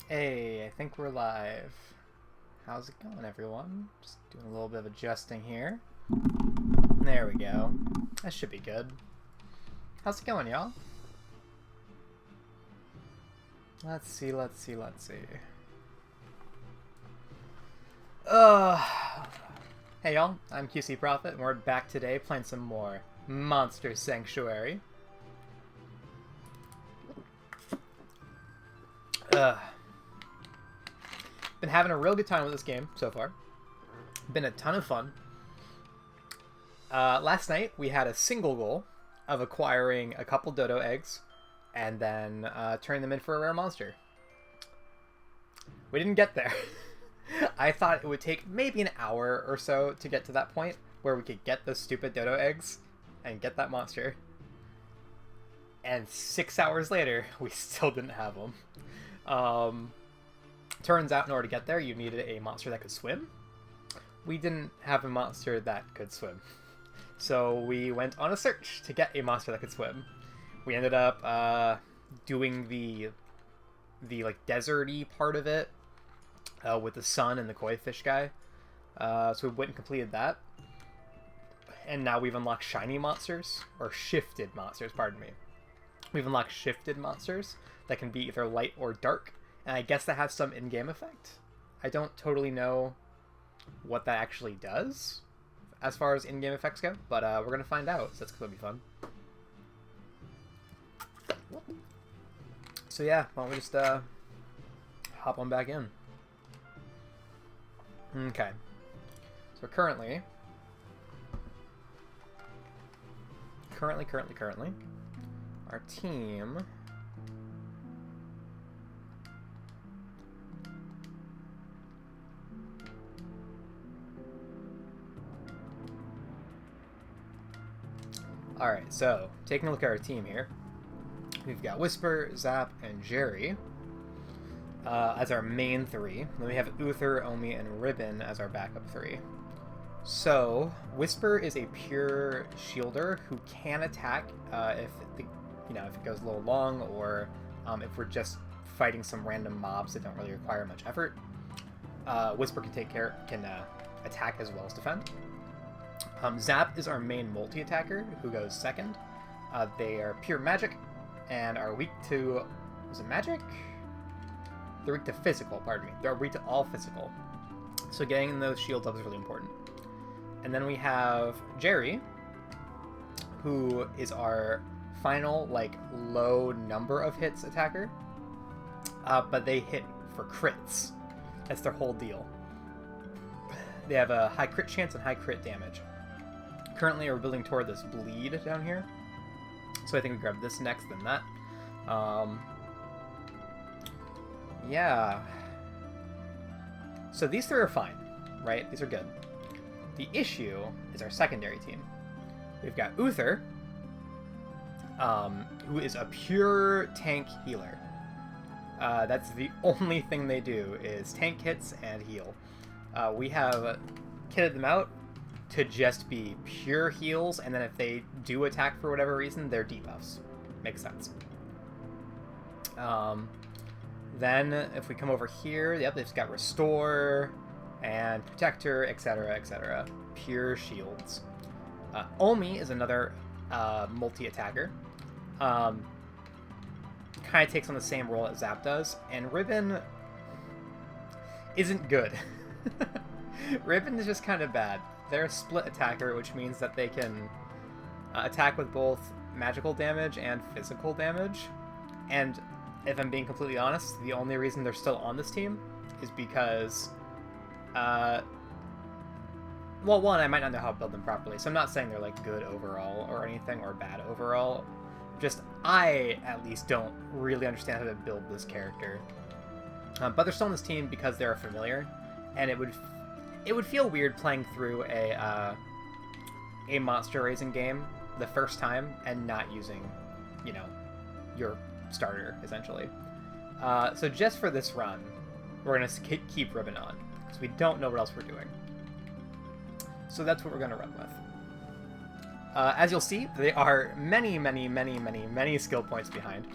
Hey, I think we're live. How's it going, everyone? Just doing a little bit of adjusting here. There we go. That should be good. How's it going, y'all? Let's see. Hey, y'all. I'm QC Prophet, and we're back today playing some more Monster Sanctuary. Been having a real good time with this game so far. Been a ton of fun. Last night we had a single goal of acquiring a couple Dodo Eggs and then turning them in for a rare monster. We didn't get there. I thought it would take maybe an hour or so to get to that point where we could get those stupid Dodo Eggs and get that monster. And 6 hours later, we still didn't have them. Turns out in order to get there, you needed a monster that could swim. We didn't have a monster that could swim. So we went on a search to get a monster that could swim. We ended up doing the like deserty part of it with the sun and the koi fish guy. So we went and completed that. And now we've unlocked shiny monsters, or shifted monsters, pardon me. We've unlocked shifted monsters that can be either light or dark. And I guess that has some in-game effect. I don't totally know what that actually does as far as in-game effects go, but we're going to find out, so that's going to be fun. So yeah, why don't we just hop on back in. Okay. So currently, our team... Alright, so, taking a look at our team here, we've got Whisper, Zap, and Jerry as our main three. Then we have Uther, Omi, and Ribbon as our backup three. So, Whisper is a pure shielder who can attack if it goes a little long, or if we're just fighting some random mobs that don't really require much effort. Whisper can attack as well as defend. Zap is our main multi-attacker, who goes second. They are pure magic, and are weak to... is it magic? They're weak to physical, pardon me. They're weak to all physical. So getting those shields up is really important. And then we have Jerry, who is our final, low number of hits attacker. But they hit for crits. That's their whole deal. They have a high crit chance and high crit damage. Currently, we're building toward this bleed down here. So I think we grab this next, then that. Yeah. So these three are fine, right? These are good. The issue is our secondary team. We've got Uther, who is a pure tank healer. That's the only thing they do, is tank hits and heal. We have kitted them out to just be pure heals, and then if they do attack for whatever reason, they're debuffs. Makes sense. Then, if we come over here, yep, they've got Restore, and Protector, etc., etc. Pure shields. Omi is another multi-attacker. Kind of takes on the same role that Zap does, and Ribbon isn't good. Ribbon is just kind of bad. They're a split attacker, which means that they can attack with both magical damage and physical damage. And if I'm being completely honest, the only reason they're still on this team is because, well, one, I might not know how to build them properly, so I'm not saying they're, good overall or anything, or bad overall. Just, I, at least, don't really understand how to build this character. But they're still on this team because they're a familiar, and it would feel weird playing through a monster raising game the first time and not using, your starter, essentially. So just for this run, we're going to keep Ribbon on, because we don't know what else we're doing. So that's what we're going to run with. As you'll see, they are many skill points behind.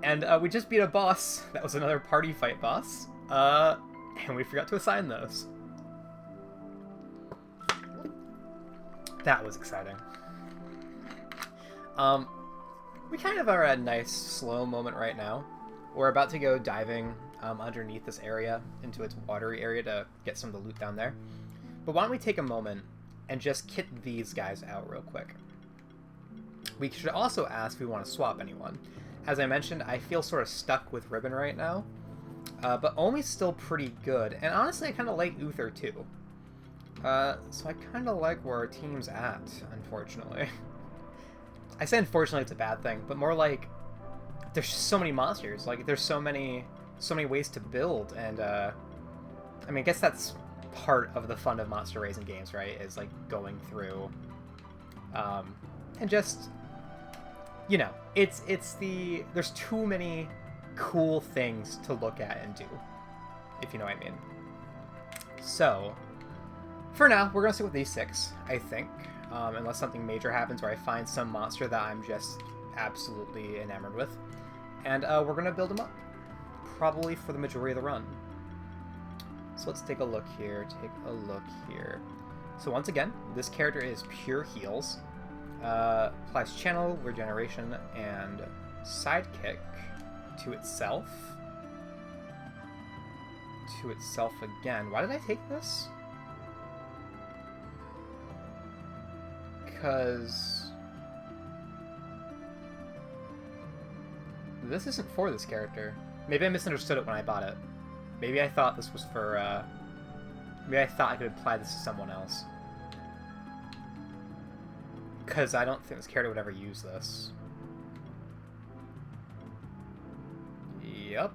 And we just beat a boss. That was another party fight boss. And we forgot to assign those. That was exciting. We kind of are at a nice slow moment right now. We're about to go diving underneath this area into its watery area to get some of the loot down there. But why don't we take a moment and just kit these guys out real quick. We should also ask if we want to swap anyone. As I mentioned, I feel sort of stuck with Ribbon right now. But Omi's still pretty good. And honestly, I kind of like Uther too. So I kind of like where our team's at, unfortunately. I say unfortunately it's a bad thing, but more like there's just so many monsters. Like there's so many ways to build, and I mean, I guess that's part of the fun of monster raising games, right? Is like going through, and just, you know, there's too many cool things to look at and do, if you know what I mean. So, for now, we're gonna stick with these 6, I think, unless something major happens where I find some monster that I'm just absolutely enamored with, and we're gonna build them up, probably for the majority of the run. So let's take a look here. So once again, this character is pure heals. Applies channel, regeneration, and sidekick to itself. To itself again. Why did I take this? Because this isn't for this character. Maybe I misunderstood it when I bought it. Maybe I thought this was for, maybe I thought I could apply this to someone else. Because I don't think this character would ever use this. Yep.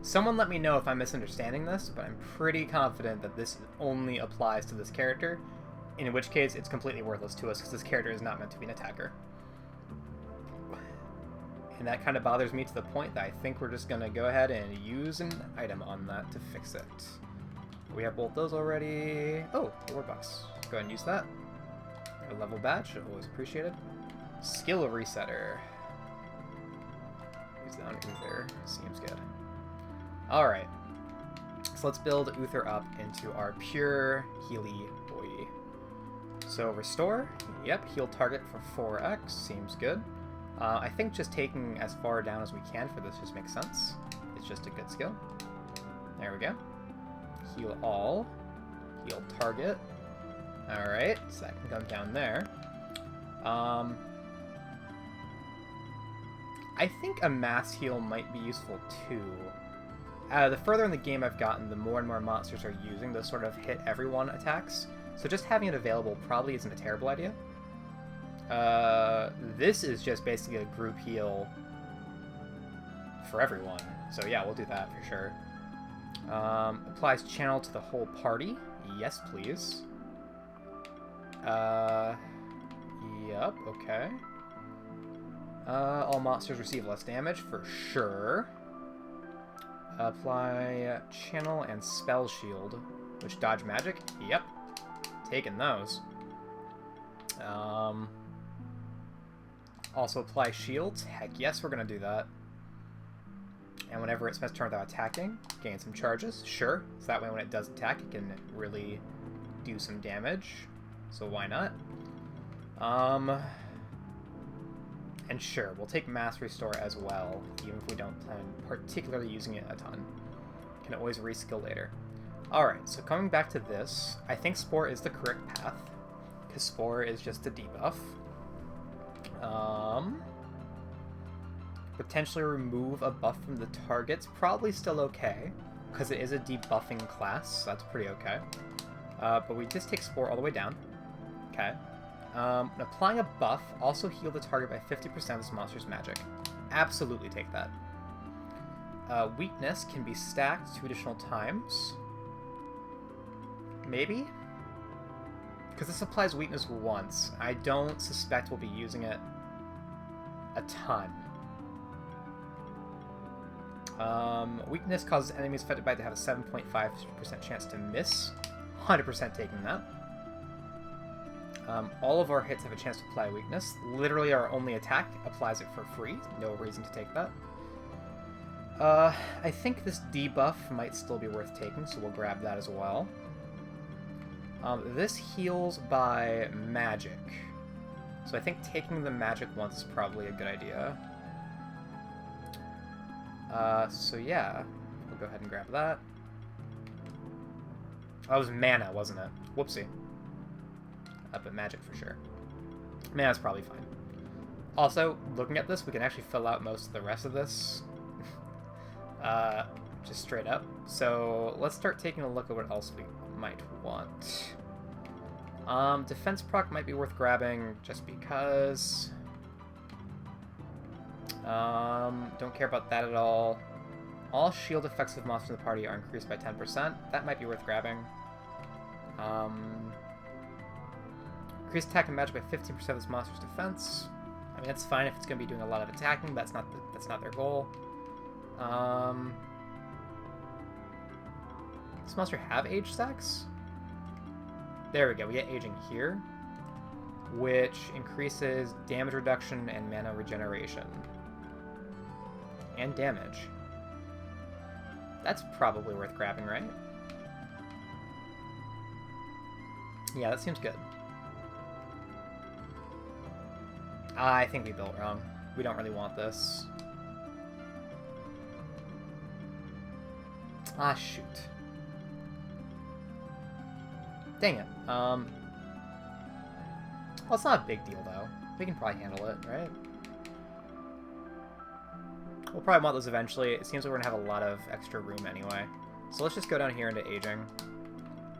Someone let me know if I'm misunderstanding this, but I'm pretty confident that this only applies to this character, in which case it's completely worthless to us because this character is not meant to be an attacker. And that kind of bothers me to the point that I think we're just going to go ahead and use an item on that to fix it. We have both those already. Oh, the war box. Go ahead and use that. A level badge, always appreciated. Skill resetter. Use that on Uther. Seems good. Alright. So let's build Uther up into our pure Healy boy. So restore. Yep, heal target for 4x. Seems good. I think just taking as far down as we can for this just makes sense. It's just a good skill. There we go. Heal all. Heal target. Alright, so that can come down there. I think a mass heal might be useful too. The further in the game I've gotten, the more and more monsters are using those sort of hit everyone attacks. So just having it available probably isn't a terrible idea. This is just basically a group heal for everyone. So yeah, we'll do that for sure. Applies channel to the whole party. Yes, please. Yep, okay. All monsters receive less damage for sure. Apply channel and spell shield, which dodge magic. Yep, taking those. Also apply shields. Heck yes, we're gonna do that. And whenever it spends turn without attacking, gain some charges. Sure. So that way when it does attack, it can really do some damage. So why not? And sure, we'll take mass restore as well, even if we don't plan particularly using it a ton. Can always reskill later. Alright, so coming back to this, I think Spore is the correct path, because Spore is just a debuff. Potentially remove a buff from the target's probably still okay, because it is a debuffing class, so that's pretty okay. But we just take Spore all the way down. Okay. Applying a buff, also heal the target by 50% of this monster's magic. Absolutely take that. Weakness can be stacked 2 additional times. Maybe? Because this applies weakness once. I don't suspect we'll be using it a ton. Weakness causes enemies affected by it to have a 7.5% chance to miss. 100% taking that. All of our hits have a chance to apply a weakness. Literally our only attack applies it for free. No reason to take that. I think this debuff might still be worth taking, so we'll grab that as well. This heals by magic. So I think taking the magic once is probably a good idea. So yeah, we'll go ahead and grab that. Oh, it was mana, wasn't it? Whoopsie. But magic for sure. Mana's probably fine. Also, looking at this, we can actually fill out most of the rest of this. Just straight up. So let's start taking a look at what else we might want. Defense proc might be worth grabbing just because. Don't care about that at all. All shield effects of monsters in the party are increased by 10%. That might be worth grabbing. Increased attack and magic by 15% of this monster's defense. I mean, that's fine if it's going to be doing a lot of attacking. That's not their goal. Does this monster have age stacks? There we go. We get aging here, which increases damage reduction and mana regeneration. And damage. That's probably worth grabbing, right? Yeah, that seems good. I think we built wrong. We don't really want this. Ah, shoot. Dang it. Well, it's not a big deal, though. We can probably handle it, right? We'll probably want those eventually. It seems like we're going to have a lot of extra room anyway. So let's just go down here into aging.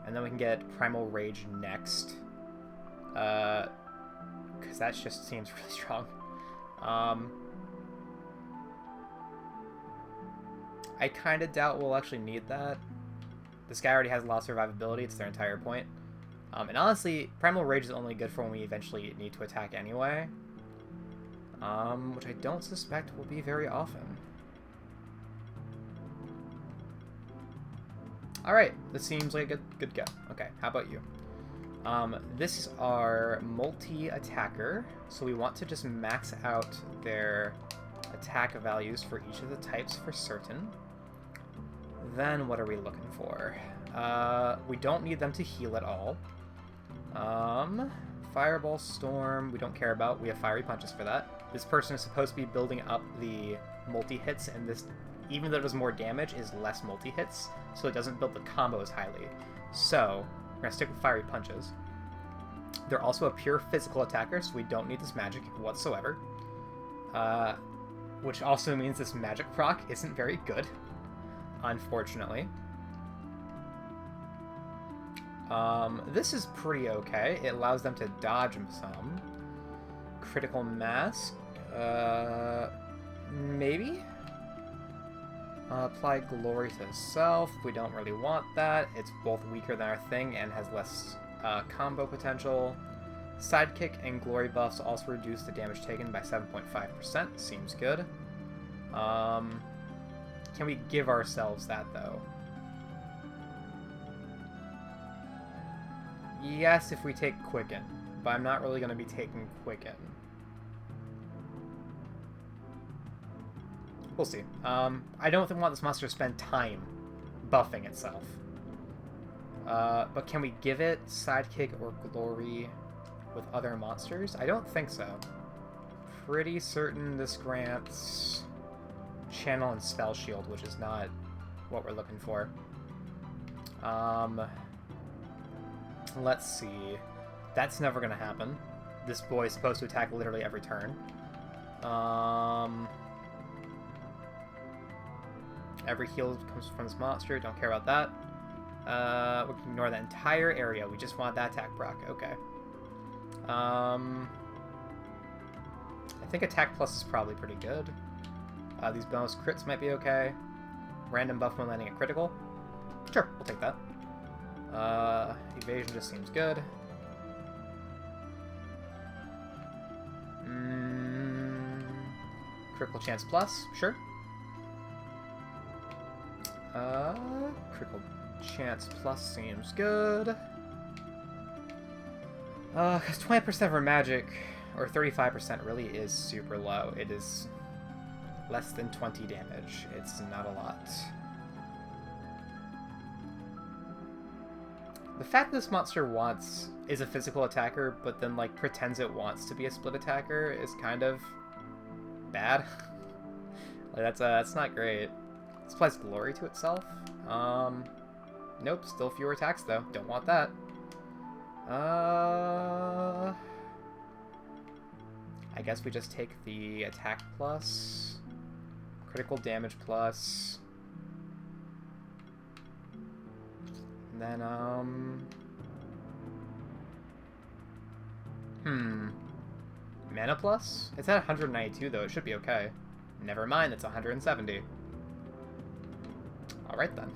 And then we can get Primal Rage next. Because that just seems really strong. I kind of doubt we'll actually need that. This guy already has a lot of survivability. It's their entire point. And honestly, Primal Rage is only good for when we eventually need to attack anyway. Which I don't suspect will be very often. Alright, this seems like a good go. Okay, how about you? This is our multi-attacker, so we want to just max out their attack values for each of the types for certain. Then what are we looking for? We don't need them to heal at all. Fireball, Storm, we don't care about. We have Fiery Punches for that. This person is supposed to be building up the multi-hits, and this, even though it does more damage, is less multi-hits, so it doesn't build the combo as highly. So, we're going to stick with Fiery Punches. They're also a pure physical attacker, so we don't need this magic whatsoever. Which also means this magic proc isn't very good, unfortunately. This is pretty okay. It allows them to dodge some. Critical Mask? Maybe? Apply Glory to self. We don't really want that. It's both weaker than our thing and has less combo potential. Sidekick and Glory buffs also reduce the damage taken by 7.5%. Seems good. Can we give ourselves that, though? Yes, if we take Quicken, but I'm not really going to be taking Quicken. We'll see. I don't want this monster to spend time buffing itself. But can we give it Sidekick or Glory with other monsters? I don't think so. Pretty certain this grants Channel and Spell Shield, which is not what we're looking for. Let's see. That's never going to happen. This boy is supposed to attack literally every turn. Every heal comes from this monster. Don't care about that. We can ignore that entire area. We just want that attack proc. Okay. I think attack plus is probably pretty good. These bonus crits might be okay. Random buff when landing a critical. Sure, we'll take that. Evasion just seems good. Critical chance plus, sure. Critical chance plus seems good. Because 20% for magic, or 35% really is super low. It is less than 20 damage. It's not a lot. The fact this monster is a physical attacker, but then like pretends it wants to be a split attacker is kind of bad. Like that's not great. This applies glory to itself. Nope, still fewer attacks though. Don't want that. I guess we just take the attack plus, critical damage plus, and then mana plus? It's at 192 though, it should be okay. Never mind, it's 170. Alright then.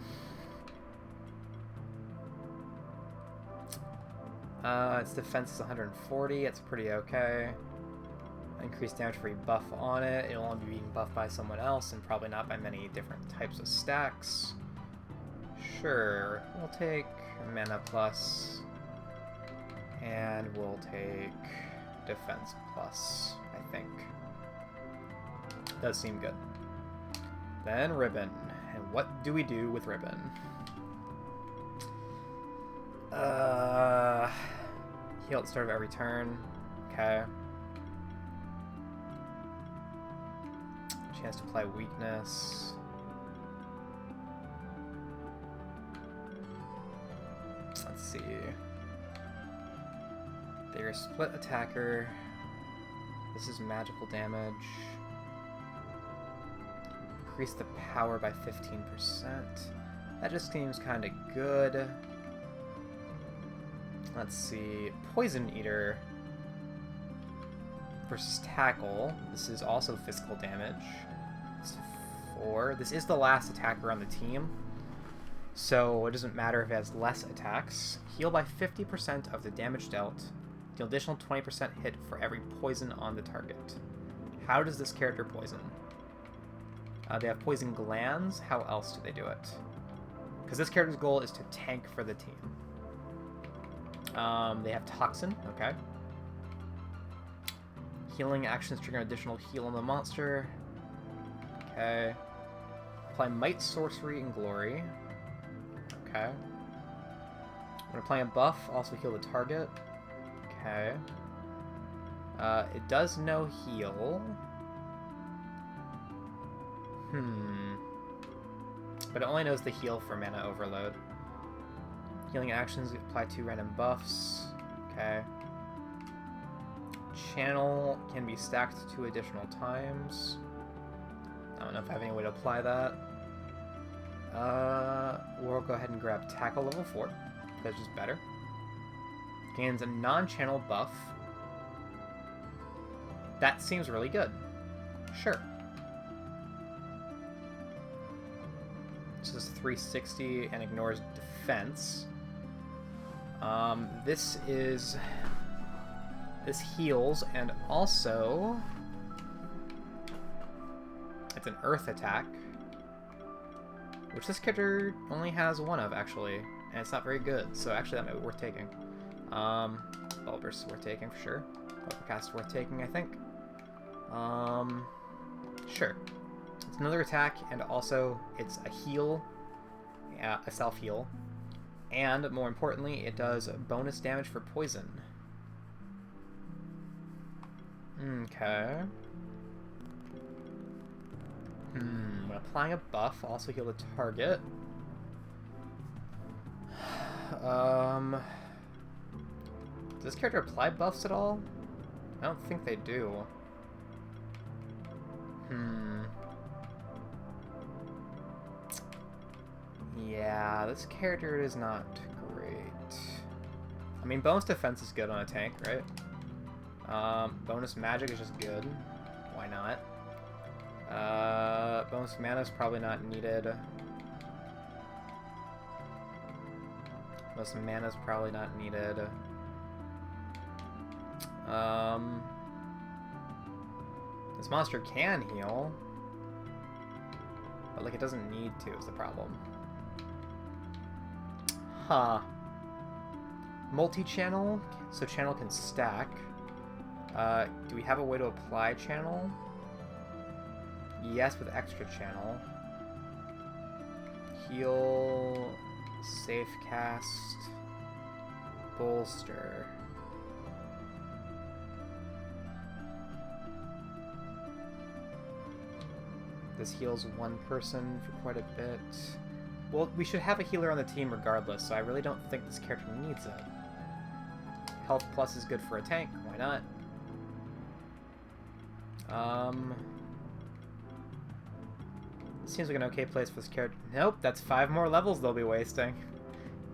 Its defense is 140, it's pretty okay. Increased damage free buff on it. It'll only be being buffed by someone else and probably not by many different types of stacks. Sure, we'll take mana plus. And we'll take defense plus, I think. Does seem good. Then Ribbon. And what do we do with Ribbon? Heal at the start of every turn. Okay. Chance to apply weakness. Let's see. They're a split attacker. This is magical damage. Increase the power by 15%. That just seems kind of good. Let's see. Poison Eater versus Tackle. This is also physical damage. It's 4. This is the last attacker on the team, so it doesn't matter if it has less attacks. Heal by 50% of the damage dealt. Deal additional 20% hit for every poison on the target. How does this character poison? They have poison glands. How else do they do it? Because this character's goal is to tank for the team. They have Toxin, okay. Healing actions trigger an additional heal on the monster. Okay. Apply Might, Sorcery, and Glory. Okay. When applying a buff, also heal the target. Okay. It does no heal. But it only knows the heal for Mana Overload. Healing actions apply 2 random buffs. Okay. Channel can be stacked 2 additional times. I don't know if I have any way to apply that. We'll go ahead and grab Tackle level 4. That's just better. Gains a non-channel buff. That seems really good. Sure. So this is 360 and ignores defense. This heals, and also it's an earth attack, which this character only has 1 of, actually, and it's not very good, so actually that might be worth taking. Bulburst is worth taking for sure. Bulbercast is worth taking, I think. Sure. It's another attack, and also it's a heal, a self-heal, and more importantly, it does bonus damage for poison. Okay. When applying a buff, also heal the target. Does this character apply buffs at all? I don't think they do. Yeah, this character is not great. I mean, bonus defense is good on a tank, right? Bonus magic is just good. Why not? Bonus mana is probably not needed. Bonus mana is probably not needed. This monster can heal, but like it doesn't need to is the problem. Huh. Multi-channel, so channel can stack. Do we have a way to apply channel? Yes, with extra channel. Heal, safe cast, bolster. This heals one person for quite a bit. Well, we should have a healer on the team regardless, so I really don't think this character needs it. Health plus is good for a tank, why not? Seems like an okay place for this character. Nope, that's 5 more levels they'll be wasting.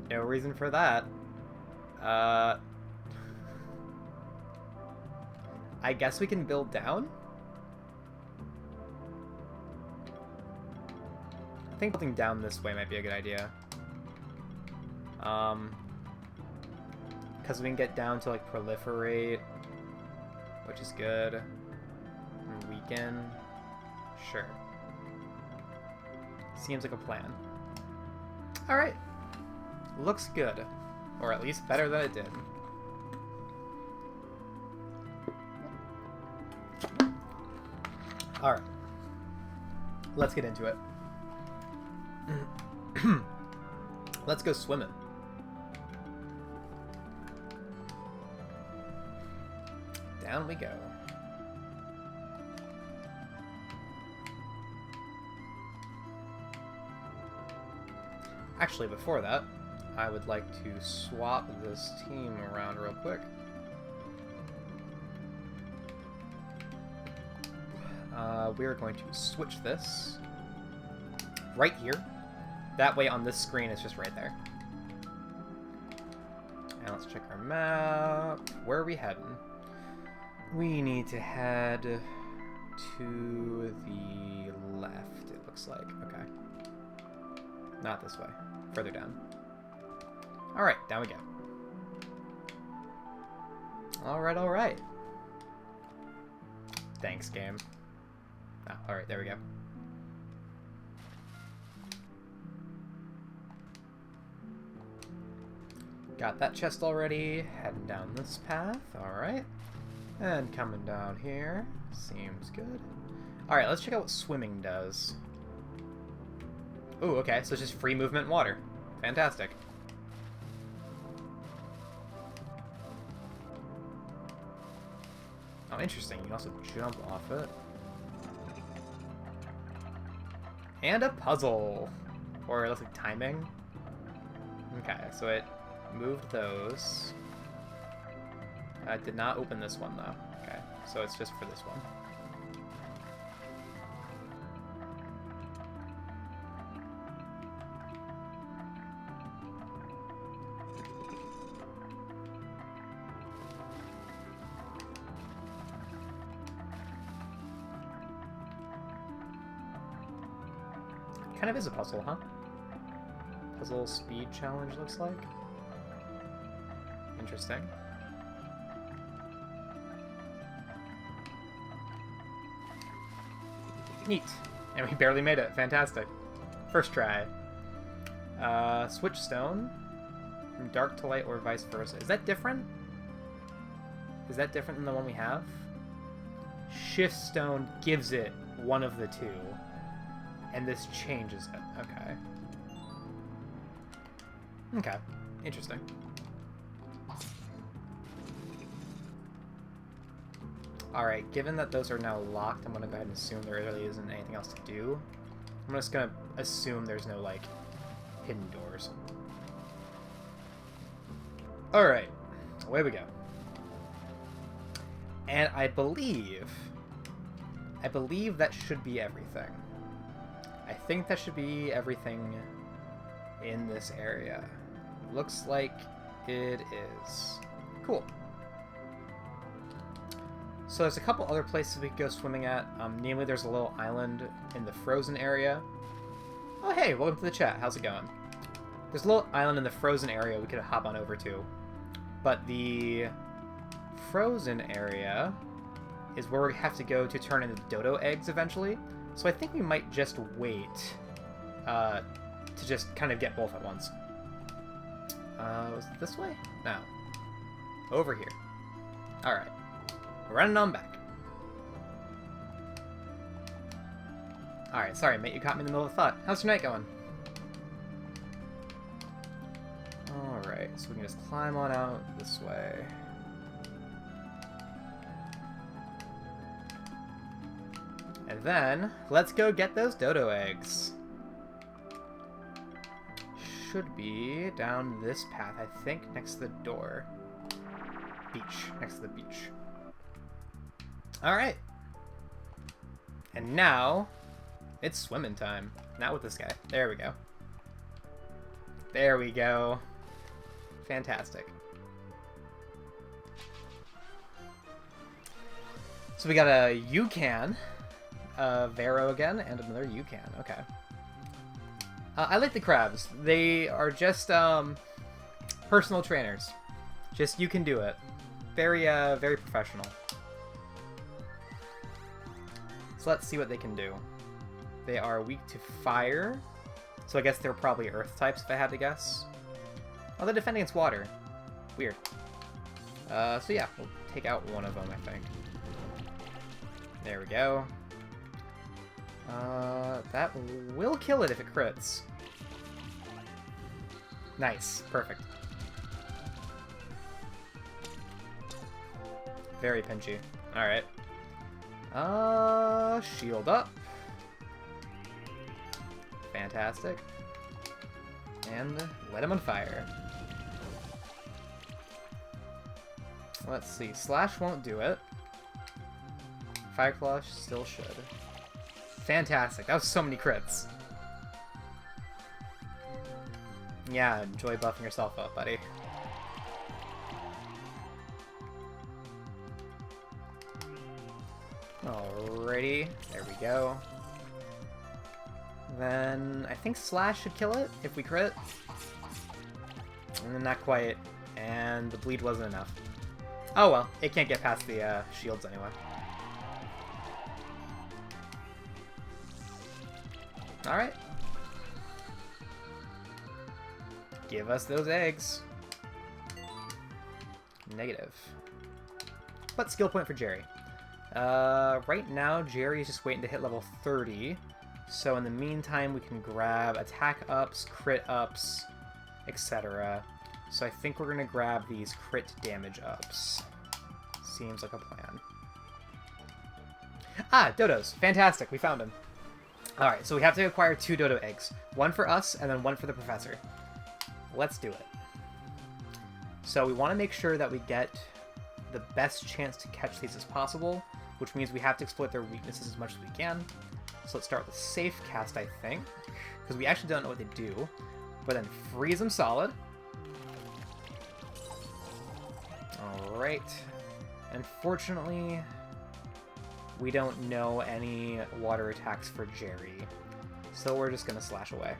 No reason for that. I guess we can build down? I think building down this way might be a good idea. Because we can get down to, like, proliferate, which is good. And weaken. Sure. Seems like a plan. Alright. Looks good. Or at least better than it did. Alright. Let's get into it. Let's go swimming. Down we go. Actually, before that, I would like to swap this team around real quick. We're going to switch this right here. That way on this screen it's just right there. And let's check our map. Where are we heading? We need to head to the left, it looks like. Okay. Not this way. Further down. Alright, down we go. Alright, alright. Thanks, game. Oh, alright, there we go. Got that chest already. Heading down this path. Alright. And coming down here. Seems good. Alright, let's check out what swimming does. Ooh, okay, so it's just free movement in water. Fantastic. Oh, interesting. You can also jump off it. And a puzzle. Or it looks like timing. Okay, so it moved those. Did not open this one, though. Okay, so it's just for this one. Kind of is a puzzle, huh? Puzzle speed challenge, looks like. Interesting. Neat. And we barely made it. Fantastic. First try. Switch stone. From dark to light or vice versa. Is that different? Is that different than the one we have? Shift stone gives it one of the two. And this changes it. Okay. Okay. Interesting. Alright, given that those are now locked, I'm going to go ahead and assume there really isn't anything else to do. I'm just going to assume there's no, like, hidden doors. Alright, away we go. And I believe that should be everything. I think that should be everything in this area. Looks like it is. Cool. So there's a couple other places we could go swimming at. Namely, there's a little island in the frozen area. Oh, hey, welcome to the chat. How's it going? There's a little island in the frozen area we could hop on over to. But the frozen area is where we have to go to turn into Dodo Eggs eventually. So I think we might just wait to just kind of get both at once. Was it this way? No. Over here. Alright. We're running on back. Alright, sorry mate, you caught me in the middle of a thought. How's your night going? Alright, so we can just climb on out this way. And then, let's go get those Dodo Eggs. Should be down this path, I think, next to the door. Beach. Next to the beach. Alright. And now, it's swimming time. Not with this guy. There we go. There we go. Fantastic. So we got a Yucan, Vero again, and another Yucan. Okay. I like the crabs. They are just personal trainers. Just you can do it. Very very professional. So let's see what they can do. They are weak to fire, so I guess they're probably earth types if I had to guess. Oh, they're defending against water. Weird. So yeah, we'll take out one of them, I think. There we go. That will kill it if it crits. Nice. Perfect. Very pinchy. Alright. Shield up. Fantastic. And let him on fire. Let's see. Slash won't do it. Fire Clash still should. Fantastic. That was so many crits. Yeah, enjoy buffing yourself up, buddy. Alrighty. There we go. Then I think Slash should kill it if we crit. And then not quite. And the bleed wasn't enough. Oh well, it can't get past the shields anyway. Alright. Give us those eggs. Negative. But skill point for Jerry. Right now, Jerry is just waiting to hit level 30. So in the meantime, we can grab attack ups, crit ups, etc. So I think we're going to grab these crit damage ups. Seems like a plan. Ah, Dodos. Fantastic. We found him. Alright, so we have to acquire 2 Dodo Eggs. One for us, and then one for the Professor. Let's do it. So we want to make sure that we get the best chance to catch these as possible, which means we have to exploit their weaknesses as much as we can. So let's start with Safe Cast, I think, because we actually don't know what they do. But then freeze them solid. Alright. Unfortunately, we don't know any water attacks for Jerry, so we're just going to slash away.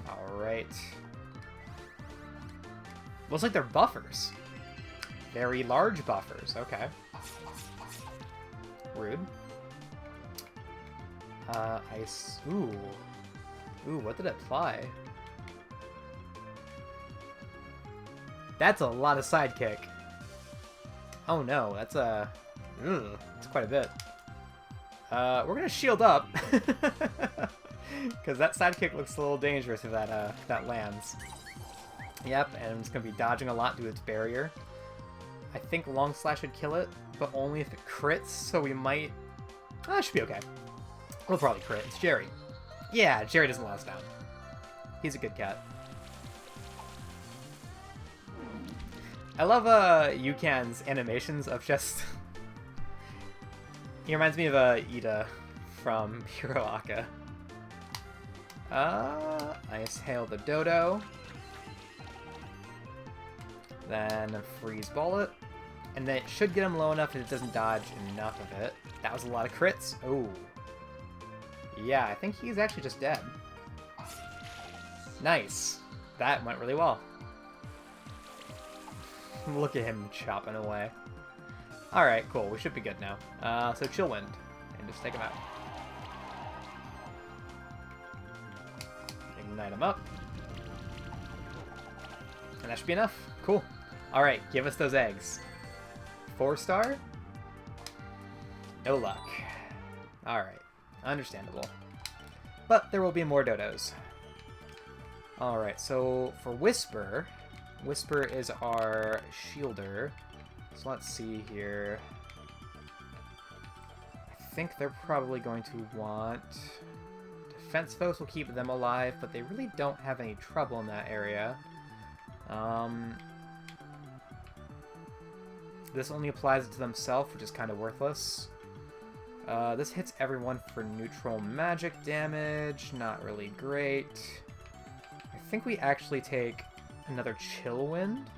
Alright. Looks like they're buffers. Very large buffers, okay. Rude. Ice. Ooh. Ooh, what did it apply? That's a lot of sidekick. Oh no, that's a... That's quite a bit. We're gonna shield up. Because that sidekick looks a little dangerous if that lands. Yep, and it's gonna be dodging a lot due to its barrier. I think Long Slash should kill it, but only if it crits, so we might... it should be okay. We'll probably crit. It's Jerry. Yeah, Jerry doesn't let us down. He's a good cat. I love Yukan's animations of just... He reminds me of Ida from Hero Aka. Ice Hail the Dodo. Then freeze ball it. And then it should get him low enough that it doesn't dodge enough of it. That was a lot of crits. Oh. Yeah, I think he's actually just dead. Nice. That went really well. Look at him chopping away. Alright, cool. We should be good now. So Chill Wind. And just take him out. Ignite him up. And that should be enough. Cool. Alright, give us those eggs. 4-star? No luck. Alright, understandable. But there will be more dodos. Alright, so for Whisper, Whisper is our shielder. So let's see here. I think they're probably going to want... Defense foes will keep them alive, but they really don't have any trouble in that area. This only applies to themselves, which is kind of worthless. This hits everyone for neutral magic damage. Not really great. I think we actually take another Chill Wind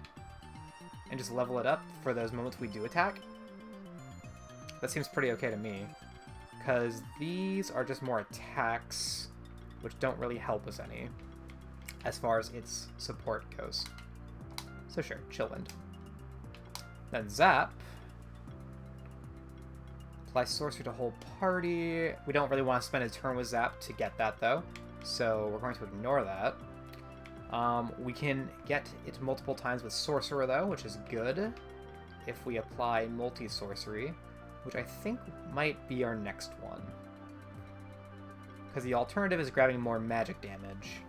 and just level it up for those moments we do attack. That seems pretty okay to me, because these are just more attacks, which don't really help us any as far as its support goes. So sure, Chill Wind. Then Zap. Apply Sorcery to whole party. We don't really want to spend a turn with Zap to get that, though, so we're going to ignore that. We can get it multiple times with Sorcerer, though, which is good if we apply Multi-Sorcery, which I think might be our next one. Because the alternative is grabbing more magic damage.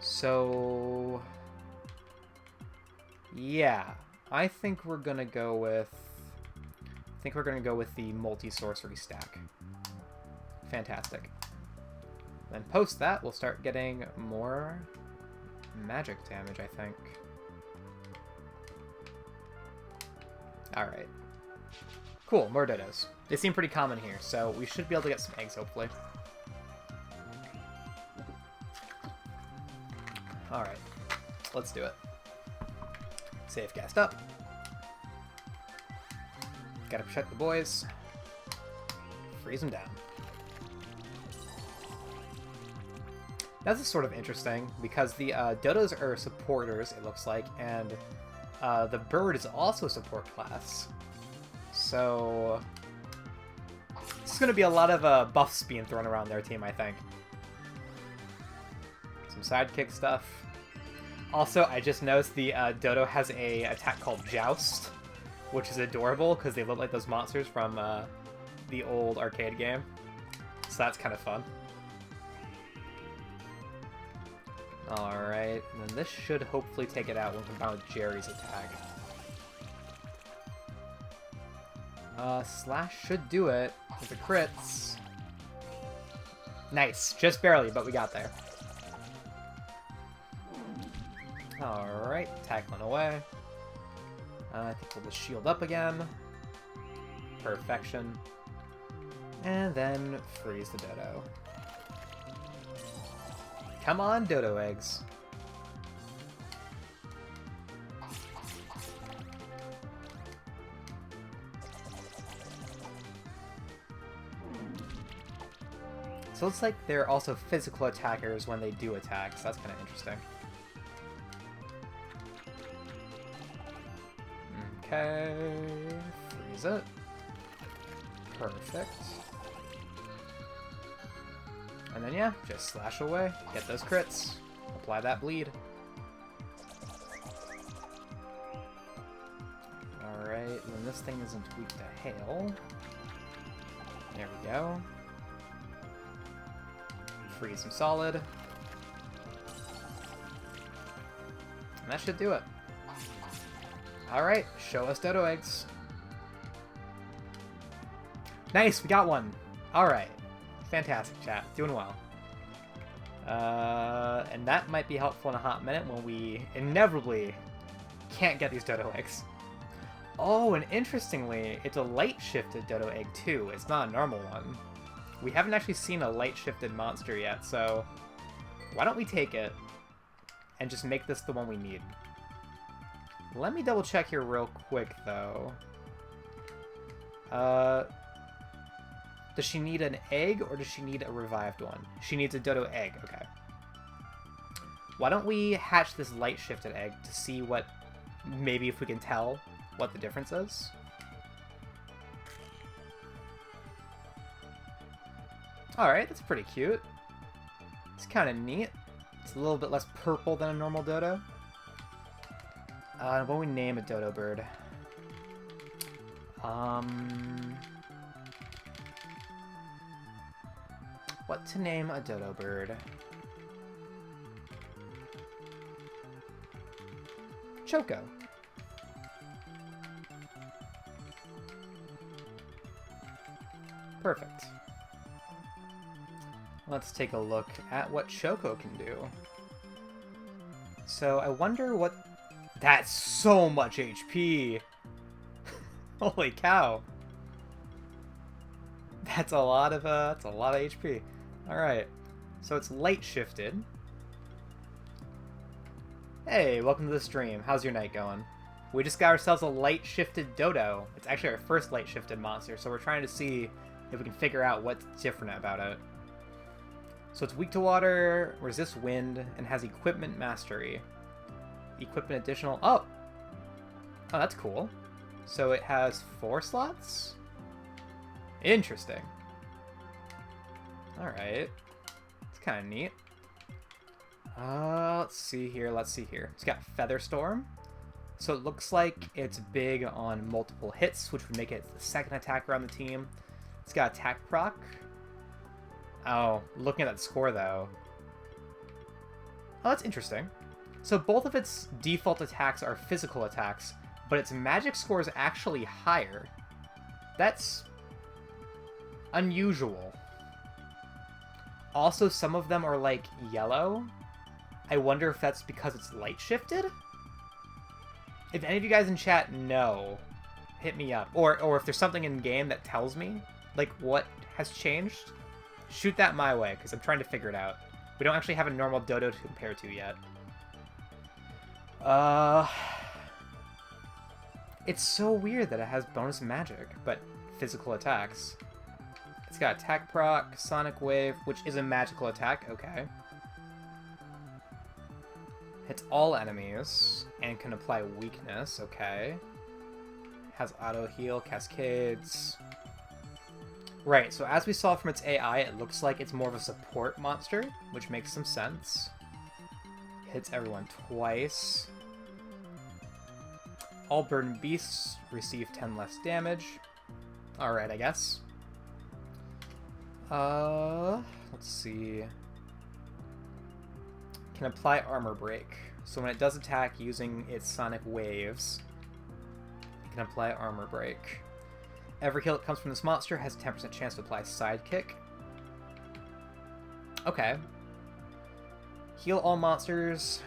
So... yeah, I think we're gonna go with... the Multi-Sorcery stack. Fantastic. Then post that, we'll start getting more magic damage, I think. Alright. Cool, more dodos. They seem pretty common here, so we should be able to get some eggs, hopefully. Alright, let's do it. Save cast up. Gotta protect the boys. Freeze them down. This is sort of interesting, because the dodos are supporters, it looks like, and the bird is also a support class. So... this is going to be a lot of buffs being thrown around their team, I think. Some sidekick stuff. Also, I just noticed the dodo has a attack called Joust, which is adorable, because they look like those monsters from the old arcade game. So that's kind of fun. Alright, and then this should hopefully take it out when combined with Jerry's attack. Slash should do it with the crits. Nice, just barely, but we got there. Alright, tackling away. I think we'll just shield up again. Perfection. And then freeze the dodo. Come on, Dodo Eggs. So it looks like they're also physical attackers when they do attack, so that's kind of interesting. Okay, freeze it. Perfect. And then, yeah, just slash away, get those crits, apply that bleed. Alright, and then this thing isn't weak to hail. There we go. Freeze him solid. And that should do it. Alright, show us Dodo Eggs. Nice, we got one! Alright. Fantastic, chat. Doing well. And that might be helpful in a hot minute when we inevitably can't get these Dodo Eggs. Oh, and interestingly, it's a light-shifted Dodo Egg too. It's not a normal one. We haven't actually seen a light-shifted monster yet, so why don't we take it and just make this the one we need? Let me double check here real quick, though. Does she need an egg, or does she need a revived one? She needs a Dodo Egg, okay. Why don't we hatch this light-shifted egg to see what, maybe if we can tell what the difference is? Alright, that's pretty cute. It's kind of neat. It's a little bit less purple than a normal dodo. What do we name a dodo bird? What to name a dodo bird? Choco. Perfect. Let's take a look at what Choco can do. So I wonder what... That's so much HP! Holy cow! That's a lot of HP. Alright. So it's light shifted. Hey, welcome to the stream. How's your night going? We just got ourselves a light shifted dodo. It's actually our first light shifted monster, so we're trying to see if we can figure out what's different about it. So it's weak to water, resists wind, and has equipment mastery. Equipment additional... Oh! Oh, that's cool. So it has 4 slots? Interesting. Alright. It's kind of neat. Let's see here. It's got Feather Storm. So it looks like it's big on multiple hits, which would make it the second attacker on the team. It's got Attack Proc. Oh, looking at that score, though. Oh, that's interesting. So both of its default attacks are physical attacks, but its magic score is actually higher. That's unusual. Also, some of them are, like, yellow. I wonder if that's because it's light shifted? If any of you guys in chat know, hit me up. Or if there's something in game that tells me, like, what has changed, shoot that my way, because I'm trying to figure it out. We don't actually have a normal dodo to compare to yet. It's so weird that it has bonus magic, but physical attacks. It's got Attack Proc, Sonic Wave, which is a magical attack, okay. Hits all enemies, and can apply weakness, okay. Has Auto Heal, Cascades. Right, so as we saw from its AI, it looks like it's more of a support monster, which makes some sense. Hits everyone twice. All burdened beasts receive 10 less damage. Alright, I guess. Let's see. Can apply Armor Break. So when it does attack using its Sonic Waves, it can apply Armor Break. Every heal that comes from this monster has a 10% chance to apply Sidekick. Okay. Heal all monsters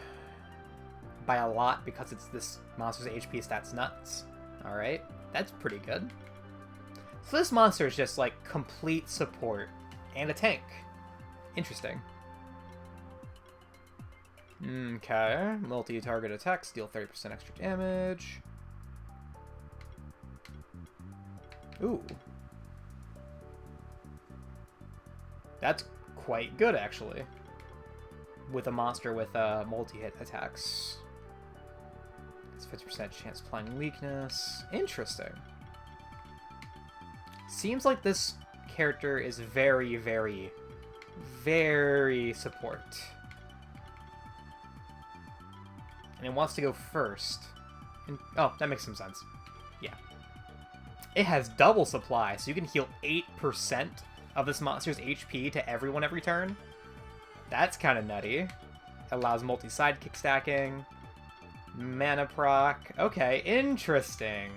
by a lot because it's this monster's HP stats nuts. Alright, that's pretty good. So this monster is just like complete support and a tank. Interesting. Okay, multi-target attacks deal 30% extra damage. Ooh. That's quite good, actually. With a monster with multi-hit attacks. It's 50% chance applying weakness. Interesting. Seems like this character is very, very, very support. And it wants to go first. And, oh, that makes some sense. Yeah. It has double supply, so you can heal 8% of this monster's HP to everyone every turn. That's kind of nutty. Allows multi-sidekick stacking. Mana proc. Okay, interesting.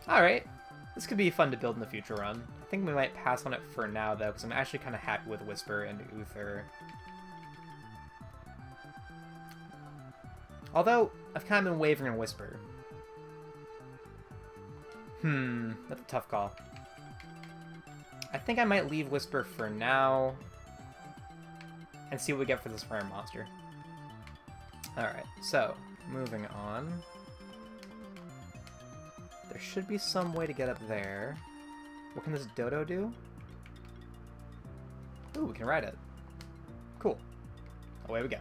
Alright. This could be fun to build in the future run. I think we might pass on it for now, though, because I'm actually kind of happy with Whisper and Uther. Although, I've kind of been wavering on Whisper. That's a tough call. I think I might leave Whisper for now and see what we get for this rare monster. Alright, so, moving on. There should be some way to get up there. What can this dodo do? Ooh, we can ride it. Cool. Away we go.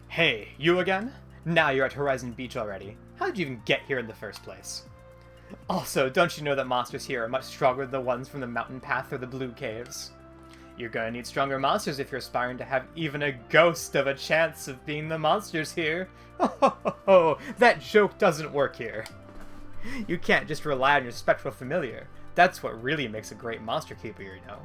Hey, you again? Now you're at Horizon Beach already. How did you even get here in the first place? Also, don't you know that monsters here are much stronger than the ones from the mountain path or the blue caves? You're gonna need stronger monsters if you're aspiring to have even a ghost of a chance of being the monsters here. Oh, that joke doesn't work here. You can't just rely on your spectral familiar. That's what really makes a great monster keeper, you know.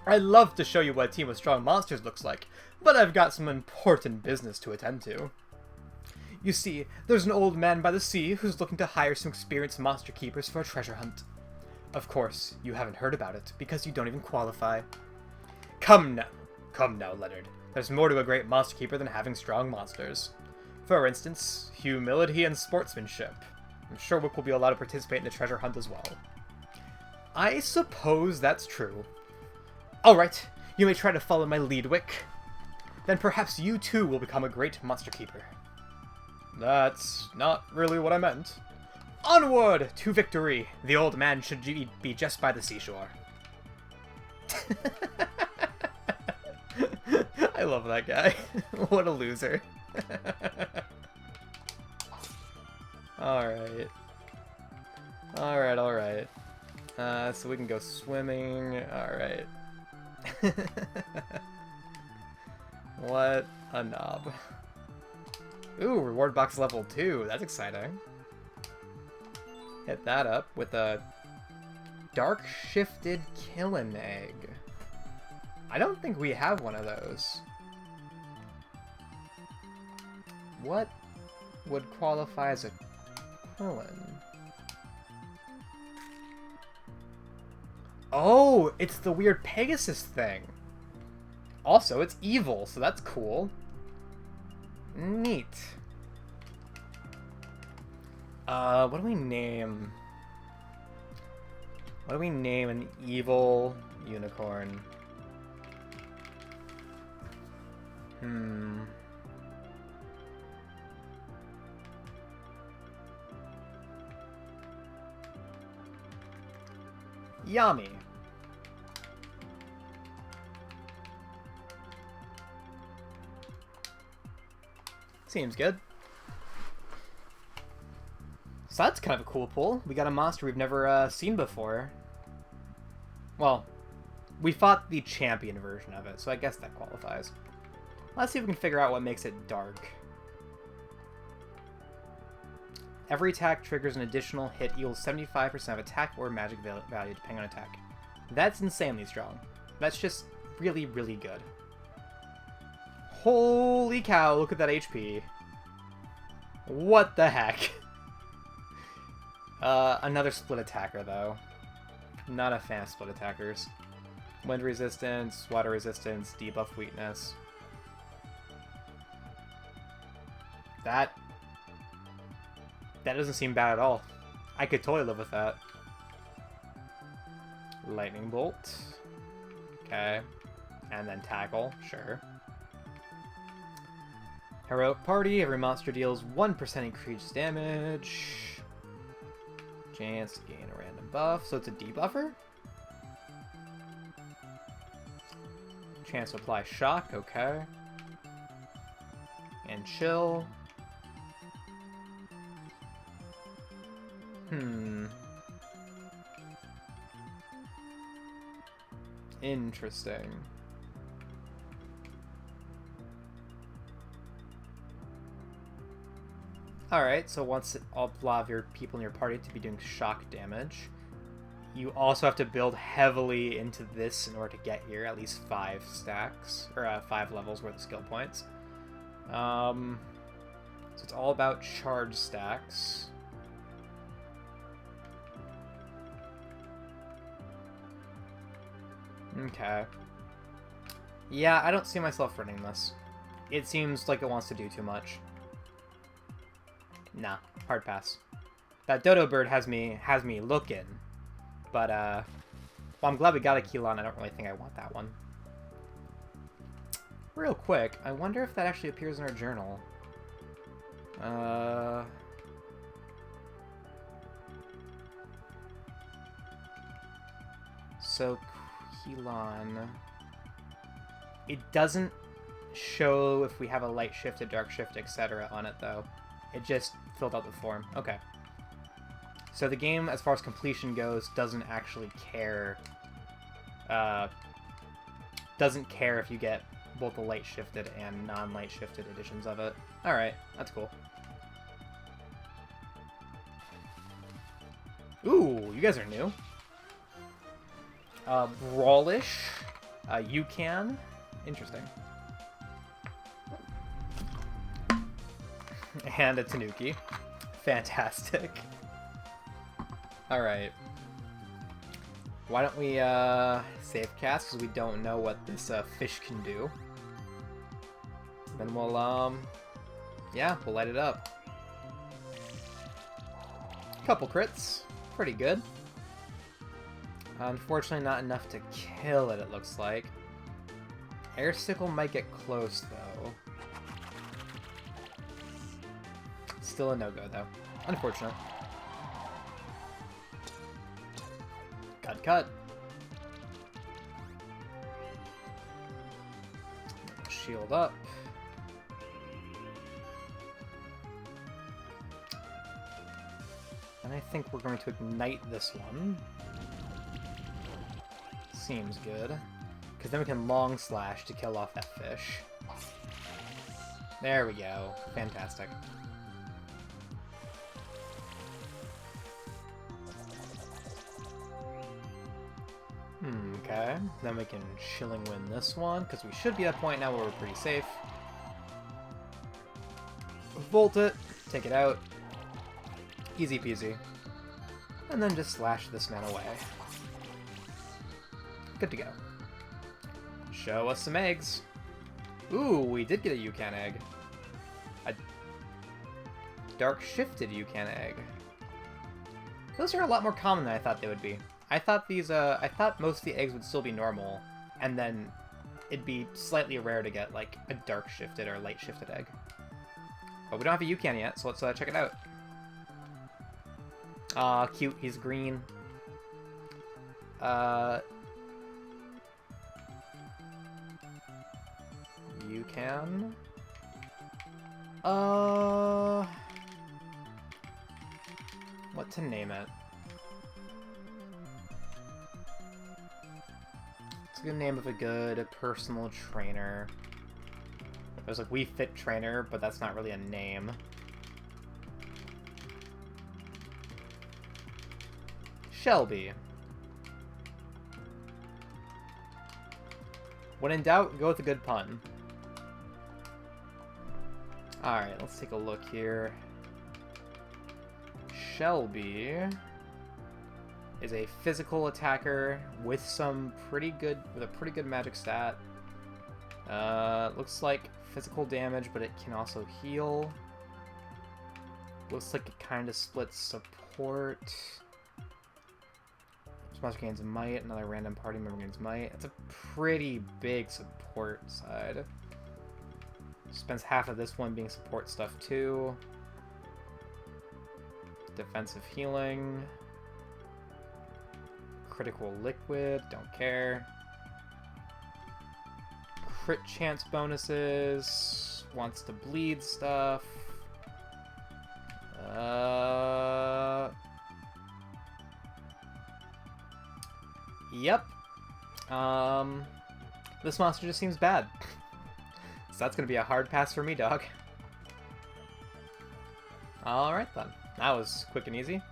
I'd love to show you what a team of strong monsters looks like, but I've got some important business to attend to. You see, there's an old man by the sea who's looking to hire some experienced monster keepers for a treasure hunt. Of course, you haven't heard about it, because you don't even qualify. Come now, Leonard. There's more to a great monster keeper than having strong monsters. For instance, humility and sportsmanship. I'm sure Wick will be allowed to participate in the treasure hunt as well. I suppose that's true. Alright, you may try to follow my lead, Wick. Then perhaps you too will become a great monster keeper. That's not really what I meant. Onward to victory! The old man should be just by the seashore. I love that guy. What a loser. Alright. Alright. So we can go swimming. Alright. What a knob. Ooh, reward box level 2. That's exciting. Hit that up with a dark shifted killing egg. I don't think we have one of those. What would qualify as a killing? Oh, it's the weird Pegasus thing. Also, it's evil, so that's cool. Neat. What do we name? What do we name an evil unicorn? Yami. Seems good. So that's kind of a cool pull. We got a monster we've never seen before. Well, we fought the champion version of it, so I guess that qualifies. Let's see if we can figure out what makes it dark. Every attack triggers an additional hit, equals 75% of attack or magic value, depending on attack. That's insanely strong. That's just really, really good. Holy cow, look at that HP. What the heck? Another split attacker, though. Not a fan of split attackers. Wind resistance, water resistance, debuff weakness. That doesn't seem bad at all. I could totally live with that. Lightning bolt. Okay. And then tackle, sure. Heroic Party, every monster deals 1% increased damage. Chance to gain a random buff, so it's a debuffer? Chance to apply shock, okay. And chill. Interesting. Alright, so once all of your people in your party to be doing shock damage, you also have to build heavily into this in order to get here, at least 5 stacks, or 5 levels worth of skill points. So it's all about charge stacks. Okay. Yeah, I don't see myself running this. It seems like it wants to do too much. Nah, hard pass. That dodo bird has me looking. But, well, I'm glad we got a Keylon. I don't really think I want that one. Real quick, I wonder if that actually appears in our journal. So, Keylon... It doesn't show if we have a light shift, a dark shift, etc. on it, though. It just filled out the form. Okay. So the game, as far as completion goes, doesn't actually care doesn't care if you get both the light shifted and non-light shifted editions of it. Alright, that's cool. Ooh, you guys are new. Brawlish. Yucan. Interesting. And a Tanuki. Fantastic. Alright. Why don't we save cast, because we don't know what this fish can do. Then we'll, yeah, we'll light it up. Couple crits. Pretty good. Unfortunately, not enough to kill it, it looks like. Air Sickle might get close, though. Still a no-go, though. Unfortunate. Cut. Shield up. And I think we're going to ignite this one. Seems good. Because then we can long slash to kill off that fish. There we go. Fantastic. Okay. Then we can Shilling win this one, because we should be at a point now where we're pretty safe. Volt it. Take it out. Easy peasy. And then just slash this man away. Good to go. Show us some eggs. Ooh, we did get a Yucan egg. A dark shifted Yucan egg. Those are a lot more common than I thought they would be. I thought I thought most of the eggs would still be normal, and then it'd be slightly rare to get like a dark shifted or light shifted egg. But we don't have a Yucan yet, so let's check it out. Aw, cute, he's green. Yucan. What to name it? It's a good name of a good personal trainer. There's like We Fit Trainer, but that's not really a name. Shelby. When in doubt, go with a good pun. Alright, let's take a look here. Shelby is a physical attacker with a pretty good magic stat. Looks like physical damage, but it can also heal. Looks like it kind of splits support. Monster gains might, another random party member gains might. It's a pretty big support side. Spends half of this one being support stuff too. Defensive healing. Critical liquid, don't care. Crit chance bonuses. Wants to bleed stuff. Yep. This monster just seems bad. So that's gonna be a hard pass for me, dog. Alright then. That was quick and easy.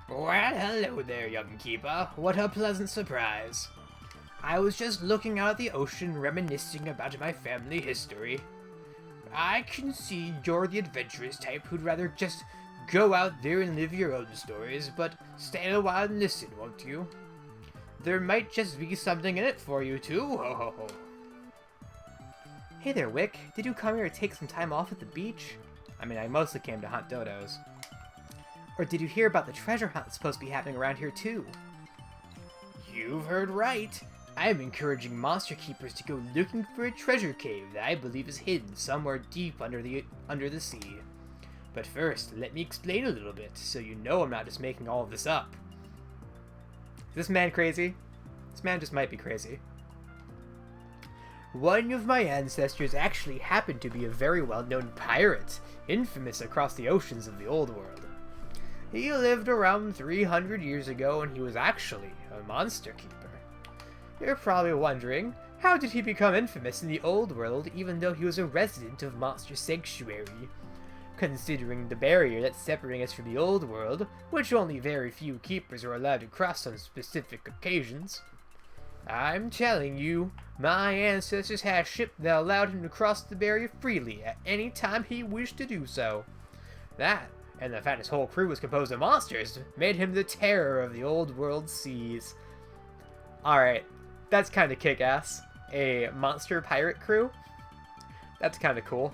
Well, hello there, young keeper. What a pleasant surprise. I was just looking out at the ocean, reminiscing about my family history. I can see you're the adventurous type who'd rather just go out there and live your own stories, but stay a while and listen, won't you? There might just be something in it for you, too. Ho ho ho. Hey there, Wick. Did you come here to take some time off at the beach? I mean, I mostly came to hunt dodos. Or did you hear about the treasure hunt that's supposed to be happening around here, too? You've heard right. I'm encouraging monster keepers to go looking for a treasure cave that I believe is hidden somewhere deep under the sea. But first, let me explain a little bit, so you know I'm not just making all of this up. Is this man crazy? This man just might be crazy. One of my ancestors actually happened to be a very well-known pirate, infamous across the oceans of the old world. He lived around 300 years ago, and he was actually a monster keeper. You're probably wondering, How did he become infamous in the old world even though he was a resident of Monster Sanctuary? Considering the barrier that's separating us from the old world, which only very few keepers are allowed to cross on specific occasions. I'm telling you, my ancestors had a ship that allowed him to cross the barrier freely at any time he wished to do so. That, and the fact his whole crew was composed of monsters, made him the terror of the old world seas. Alright, that's kind of kick-ass. A monster pirate crew? That's kind of cool.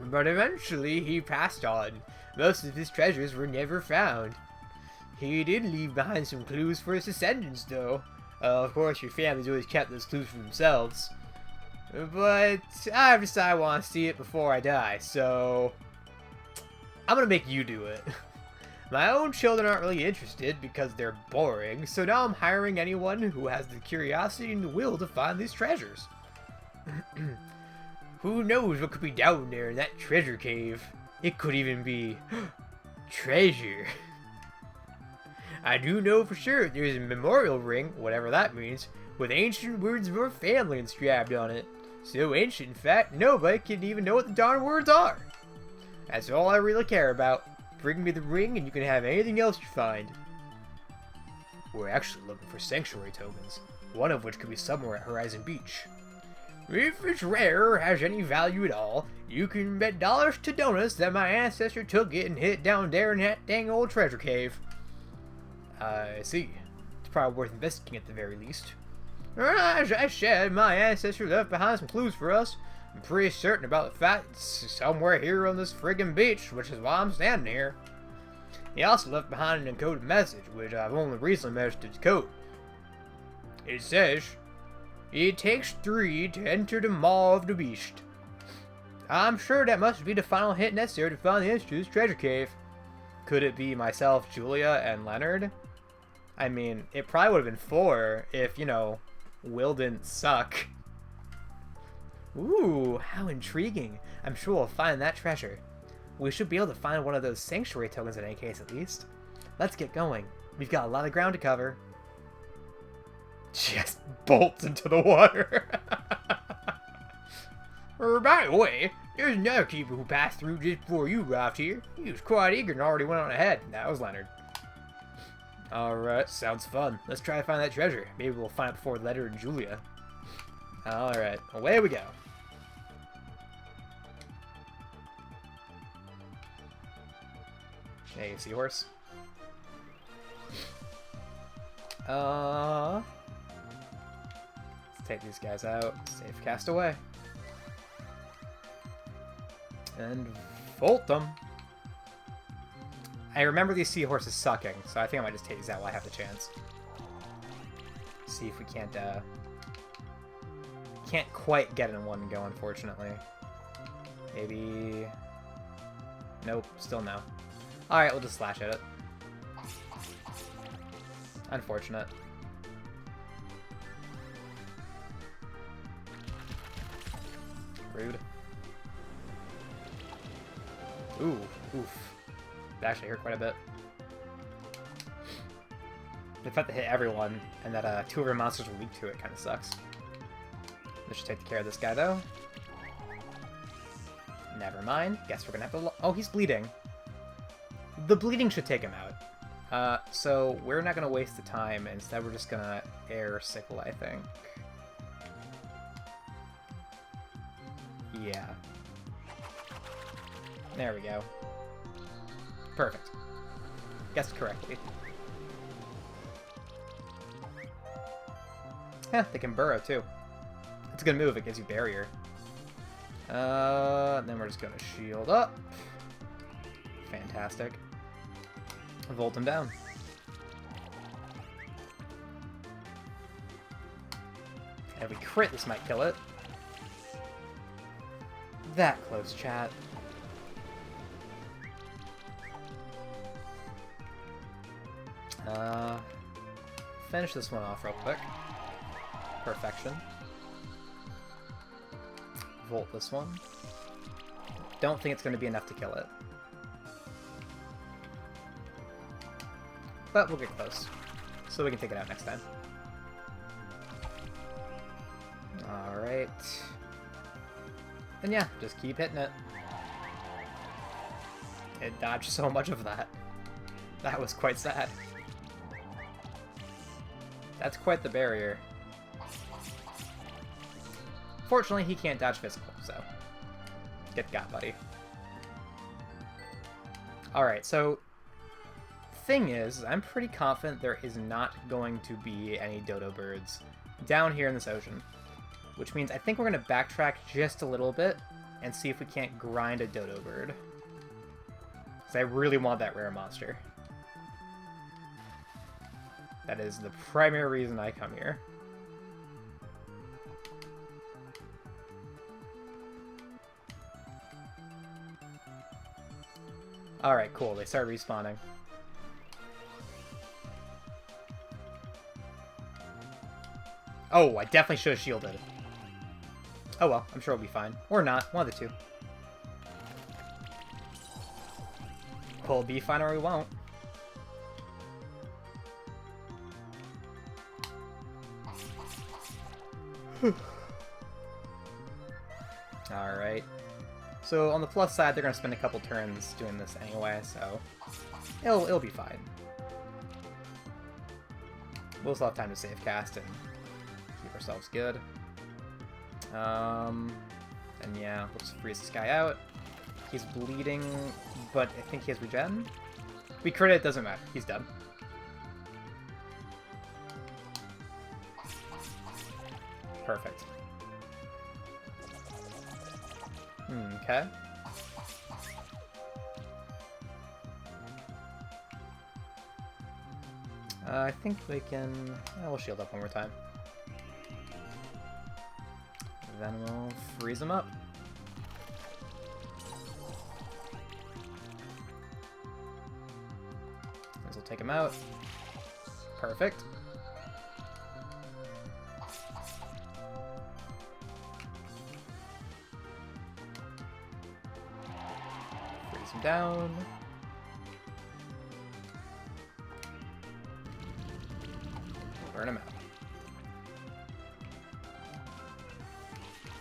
But eventually he passed on. Most of his treasures were never found. He did leave behind some clues for his descendants, though. Of course, your family's always kept those clues for themselves. But I've decided I want to see it before I die, so I'm gonna make you do it. My own children aren't really interested because they're boring, so now I'm hiring anyone who has the curiosity and the will to find these treasures. Who knows what could be down there in that treasure cave? It could even be treasure. I do know for sure there's a memorial ring, whatever that means, with ancient words of our family inscribed on it. So ancient, in fact, nobody can even know what the darn words are. That's all I really care about. Bring me the ring and you can have anything else you find. We're actually looking for sanctuary tokens, one of which could be somewhere at Horizon Beach. If it's rare or has any value at all, you can bet dollars to donuts that my ancestor took it and hid it down there in that dang old treasure cave. I see. It's probably worth investigating at the very least. As I said, my ancestor left behind some clues for us. I'm pretty certain about the fact it's somewhere here on this friggin' beach, which is why I'm standing here. He also left behind an encoded message, which I've only recently managed to decode. It says, "It takes 3 to enter the Maw of the Beast." I'm sure that must be the final hint necessary to find the entrance to this treasure cave. Could it be myself, Julia, and Leonard? I mean, it probably would have been 4 if, you know, Will didn't suck. Ooh, how intriguing. I'm sure we'll find that treasure. We should be able to find one of those sanctuary tokens in any case, at least. Let's get going. We've got a lot of ground to cover. Just bolts into the water. By the way, there's another keeper who passed through just before you arrived here. He was quite eager and already went on ahead. That was Leonard. Alright, sounds fun. Let's try to find that treasure. Maybe we'll find it before Leonard and Julia. Alright, away we go. Hey, seahorse. Let's take these guys out. Safe cast away. And volt them. I remember these seahorses sucking, so I think I might just take these out while I have the chance. See if we can't quite get in one go, unfortunately. Maybe... Nope, still no. Alright, we'll just slash at it. Unfortunate. Rude. Ooh, oof. That actually hurt quite a bit. The fact that hit everyone, and that 2 of our monsters were weak to it kind of sucks. Let's just take care of this guy, though. Never mind. Guess we're gonna have to... Oh, he's bleeding. The bleeding should take him out. So we're not gonna waste the time. Instead, we're just gonna air sickle, I think. Yeah. There we go. Perfect. Guessed correctly. Heh, they can burrow, too. It's a good move. It gives you barrier. Then we're just gonna shield up. Fantastic. Volt him down. And if we crit, this might kill it. That close, chat. Finish this one off real quick. Perfection. Volt this one. Don't think it's going to be enough to kill it. But we'll get close. So we can take it out next time. And yeah, just keep hitting it. It dodged so much of that. That was quite sad. That's quite the barrier. Fortunately, he can't dodge physical, so get got, buddy. Alright, so thing is, I'm pretty confident there is not going to be any dodo birds down here in this ocean. Which means I think we're going to backtrack just a little bit and see if we can't grind a dodo bird. Because I really want that rare monster. That is the primary reason I come here. Alright, cool. They start respawning. Oh, I definitely should have shielded. Oh well, I'm sure it'll be fine. Or not. One of the two. We'll be fine or we won't. Alright. So on the plus side, they're going to spend a couple turns doing this anyway, so it'll be fine. We'll still have time to save cast and keep ourselves good. And yeah, we'll just freeze this guy out. He's bleeding, but I think he has regen. We crit it, doesn't matter. He's dead. Perfect. Okay. I think we can... we'll shield up one more time. Then we'll freeze him up. This will take him out. Perfect. Freeze him down. Burn him out.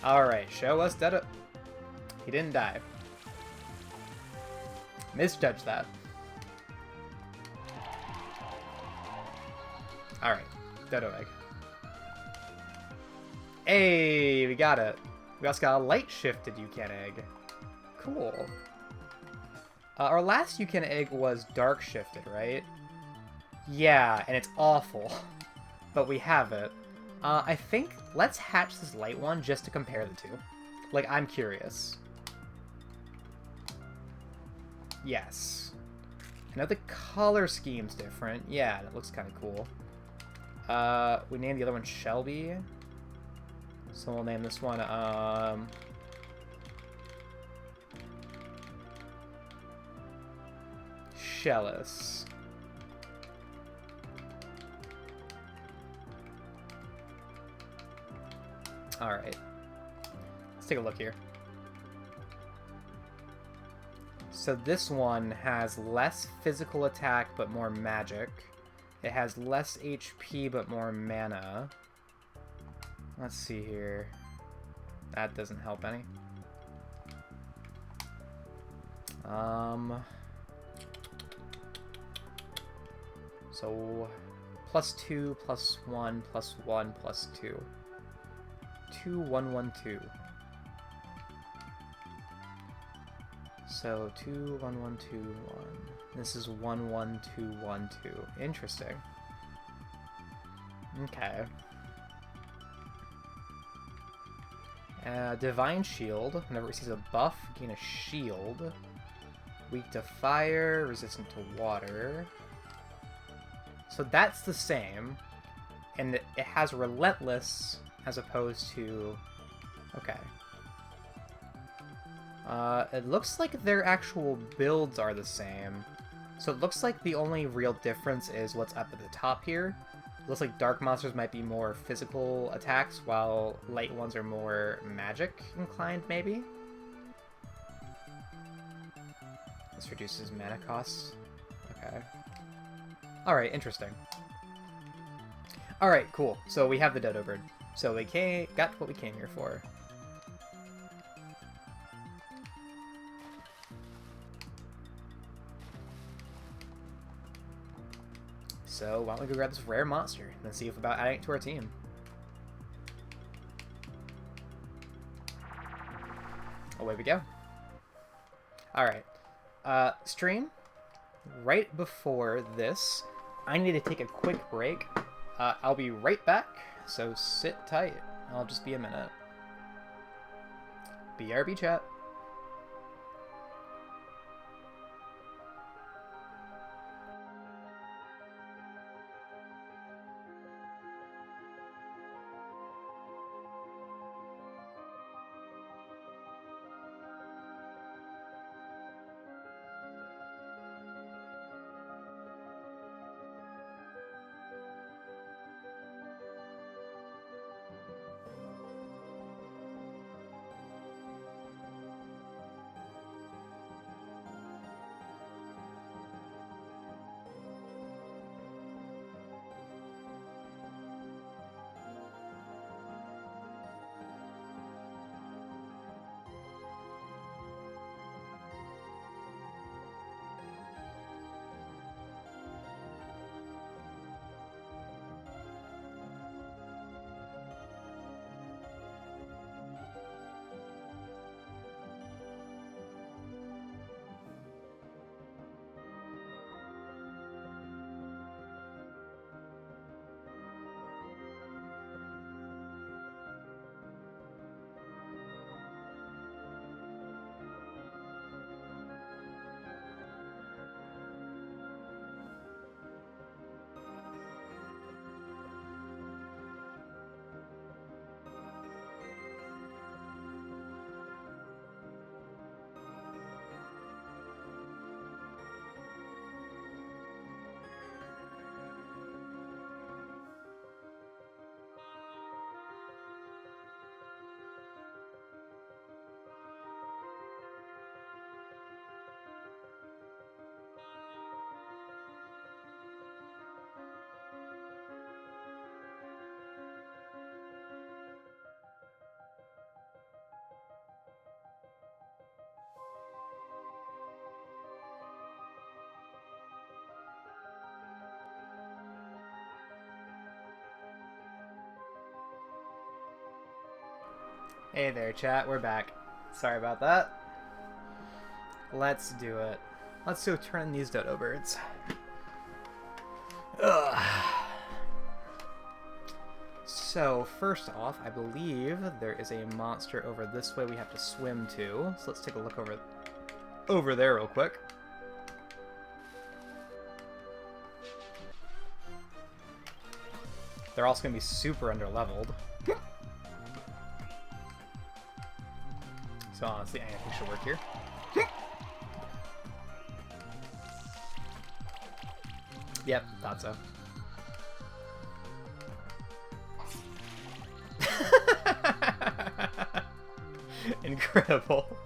Alright, show us Dodo. He didn't die. Misjudged that. Alright, Dodo Egg. Hey, we got it. We also got a light shifted Yukan Egg. Cool. Our last Yukan Egg was dark shifted, right? Yeah, and it's awful. But we have it. I think let's hatch this light one just to compare the two. Like, I'm curious. Yes. I know the color scheme's different. Yeah, that looks kind of cool. We named the other one Shelby. So we'll name this one, Shellis. Alright. Let's take a look here. So this one has less physical attack but more magic. It has less HP but more mana. Let's see here. That doesn't help any. So +2, +1, +1, +2. 2, 1, 1, 2. So 2, 1, 1, 2, 1. This is 1, 1, 2, 1, 2. Interesting. Okay. Divine Shield. Whenever it receives a buff, gain a shield. Weak to fire, resistant to water. So that's the same. And it has Relentless as opposed to... Okay. It looks like their actual builds are the same. So it looks like the only real difference is what's up at the top here. It looks like dark monsters might be more physical attacks, while light ones are more magic inclined, maybe? This reduces mana costs. Okay. Alright, interesting. Alright, cool. So we have the Dodo Bird. So we got what we came here for. So why don't we go grab this rare monster and see if about adding it to our team. Away we go. Alright. Stream, right before this, I need to take a quick break. I'll be right back, so sit tight. I'll just be a minute. BRB chat. Hey there, chat. We're back. Sorry about that. Let's do it. Let's go turn these dodo birds. Ugh. So, first off, I believe there is a monster over this way we have to swim to. So let's take a look over there real quick. They're also going to be super underleveled. So honestly, anything should work here. Yep, thought so. Incredible.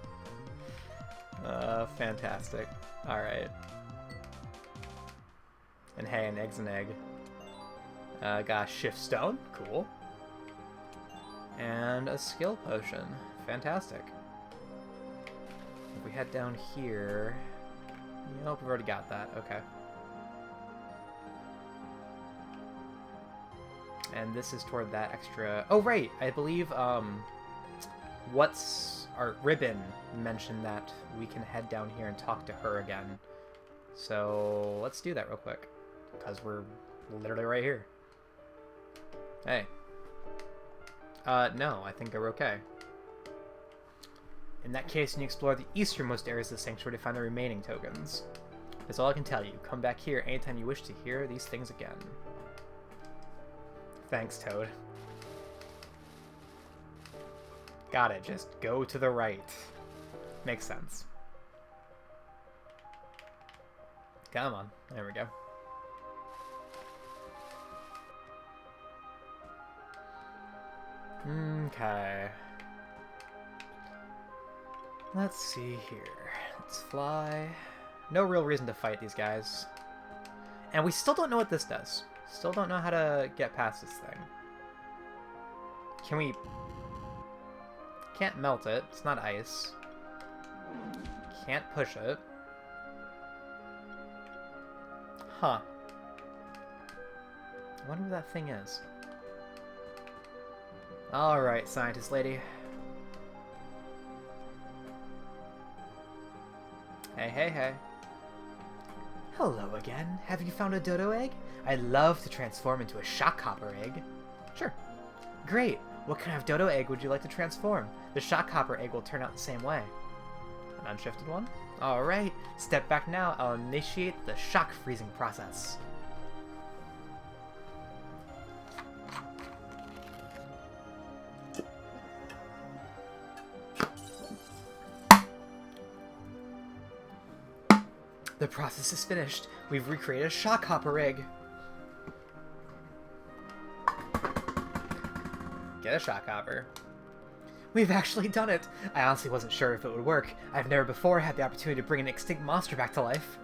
Fantastic. Alright. And hey, an egg's an egg. Got a shift stone. Cool. And a skill potion. Fantastic. If we head down here... Nope, we've already got that. Okay. And this is toward that extra... Oh, right! I believe, what's... Our Ribbon mentioned that we can head down here and talk to her again. So, let's do that real quick. Because we're literally right here. Hey. No, I think we're okay. In that case, you can explore the easternmost areas of the sanctuary to find the remaining tokens. That's all I can tell you. Come back here anytime you wish to hear these things again. Thanks, Toad. Got it, just go to the right. Makes sense. Come on, there we go. Okay. Let's see here. Let's fly. No real reason to fight these guys. And we still don't know what this does. Still don't know how to get past this thing. Can we... Can't melt it. It's not ice. Can't push it. Huh. I wonder what that thing is. Alright, scientist lady. Hey, hey, hey. Hello again. Have you found a dodo egg? I'd love to transform into a shockhopper egg. Sure. Great. What kind of dodo egg would you like to transform? The shockhopper egg will turn out the same way. An unshifted one? Alright. Step back now. I'll initiate the shock freezing process. The process is finished. We've recreated a shockhopper egg. Get a shockhopper. We've actually done it. I honestly wasn't sure if it would work. I've never before had the opportunity to bring an extinct monster back to life.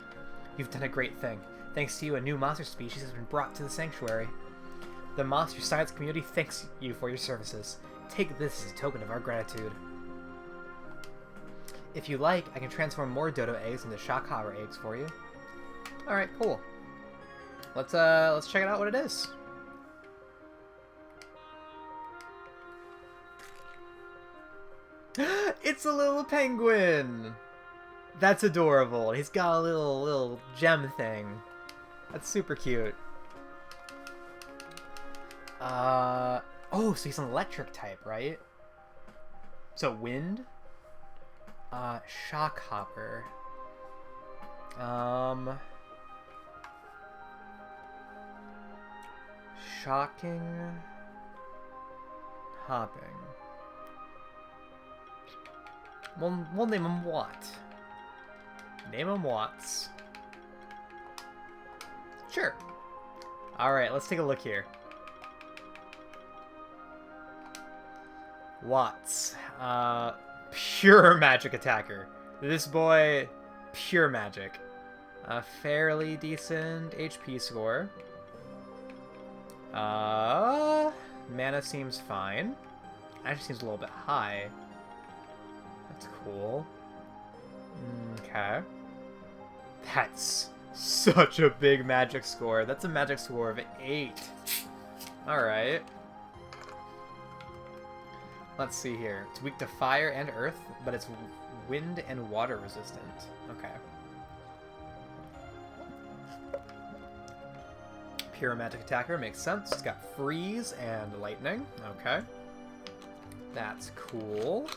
You've done a great thing. Thanks to you, a new monster species has been brought to the sanctuary. The monster science community thanks you for your services. Take this as a token of our gratitude. If you like, I can transform more dodo eggs into shockhopper eggs for you. Alright, cool. Let's check it out what it is. It's a little penguin! That's adorable. He's got a little gem thing. That's super cute. Oh, so he's an electric type, right? So wind? Shockhopper. Shocking. Hopping. We'll name him Watt. Name him Watts. Sure. Alright, let's take a look here. Watts. Pure magic attacker. This boy, pure magic. A fairly decent HP score. Mana seems fine. Actually seems a little bit high. That's cool. Okay. That's such a big magic score. That's a magic score of 8. Alright. Let's see here. It's weak to fire and earth, but it's wind and water resistant. Okay. Pure magic attacker makes sense. It's got freeze and lightning. Okay. That's cool.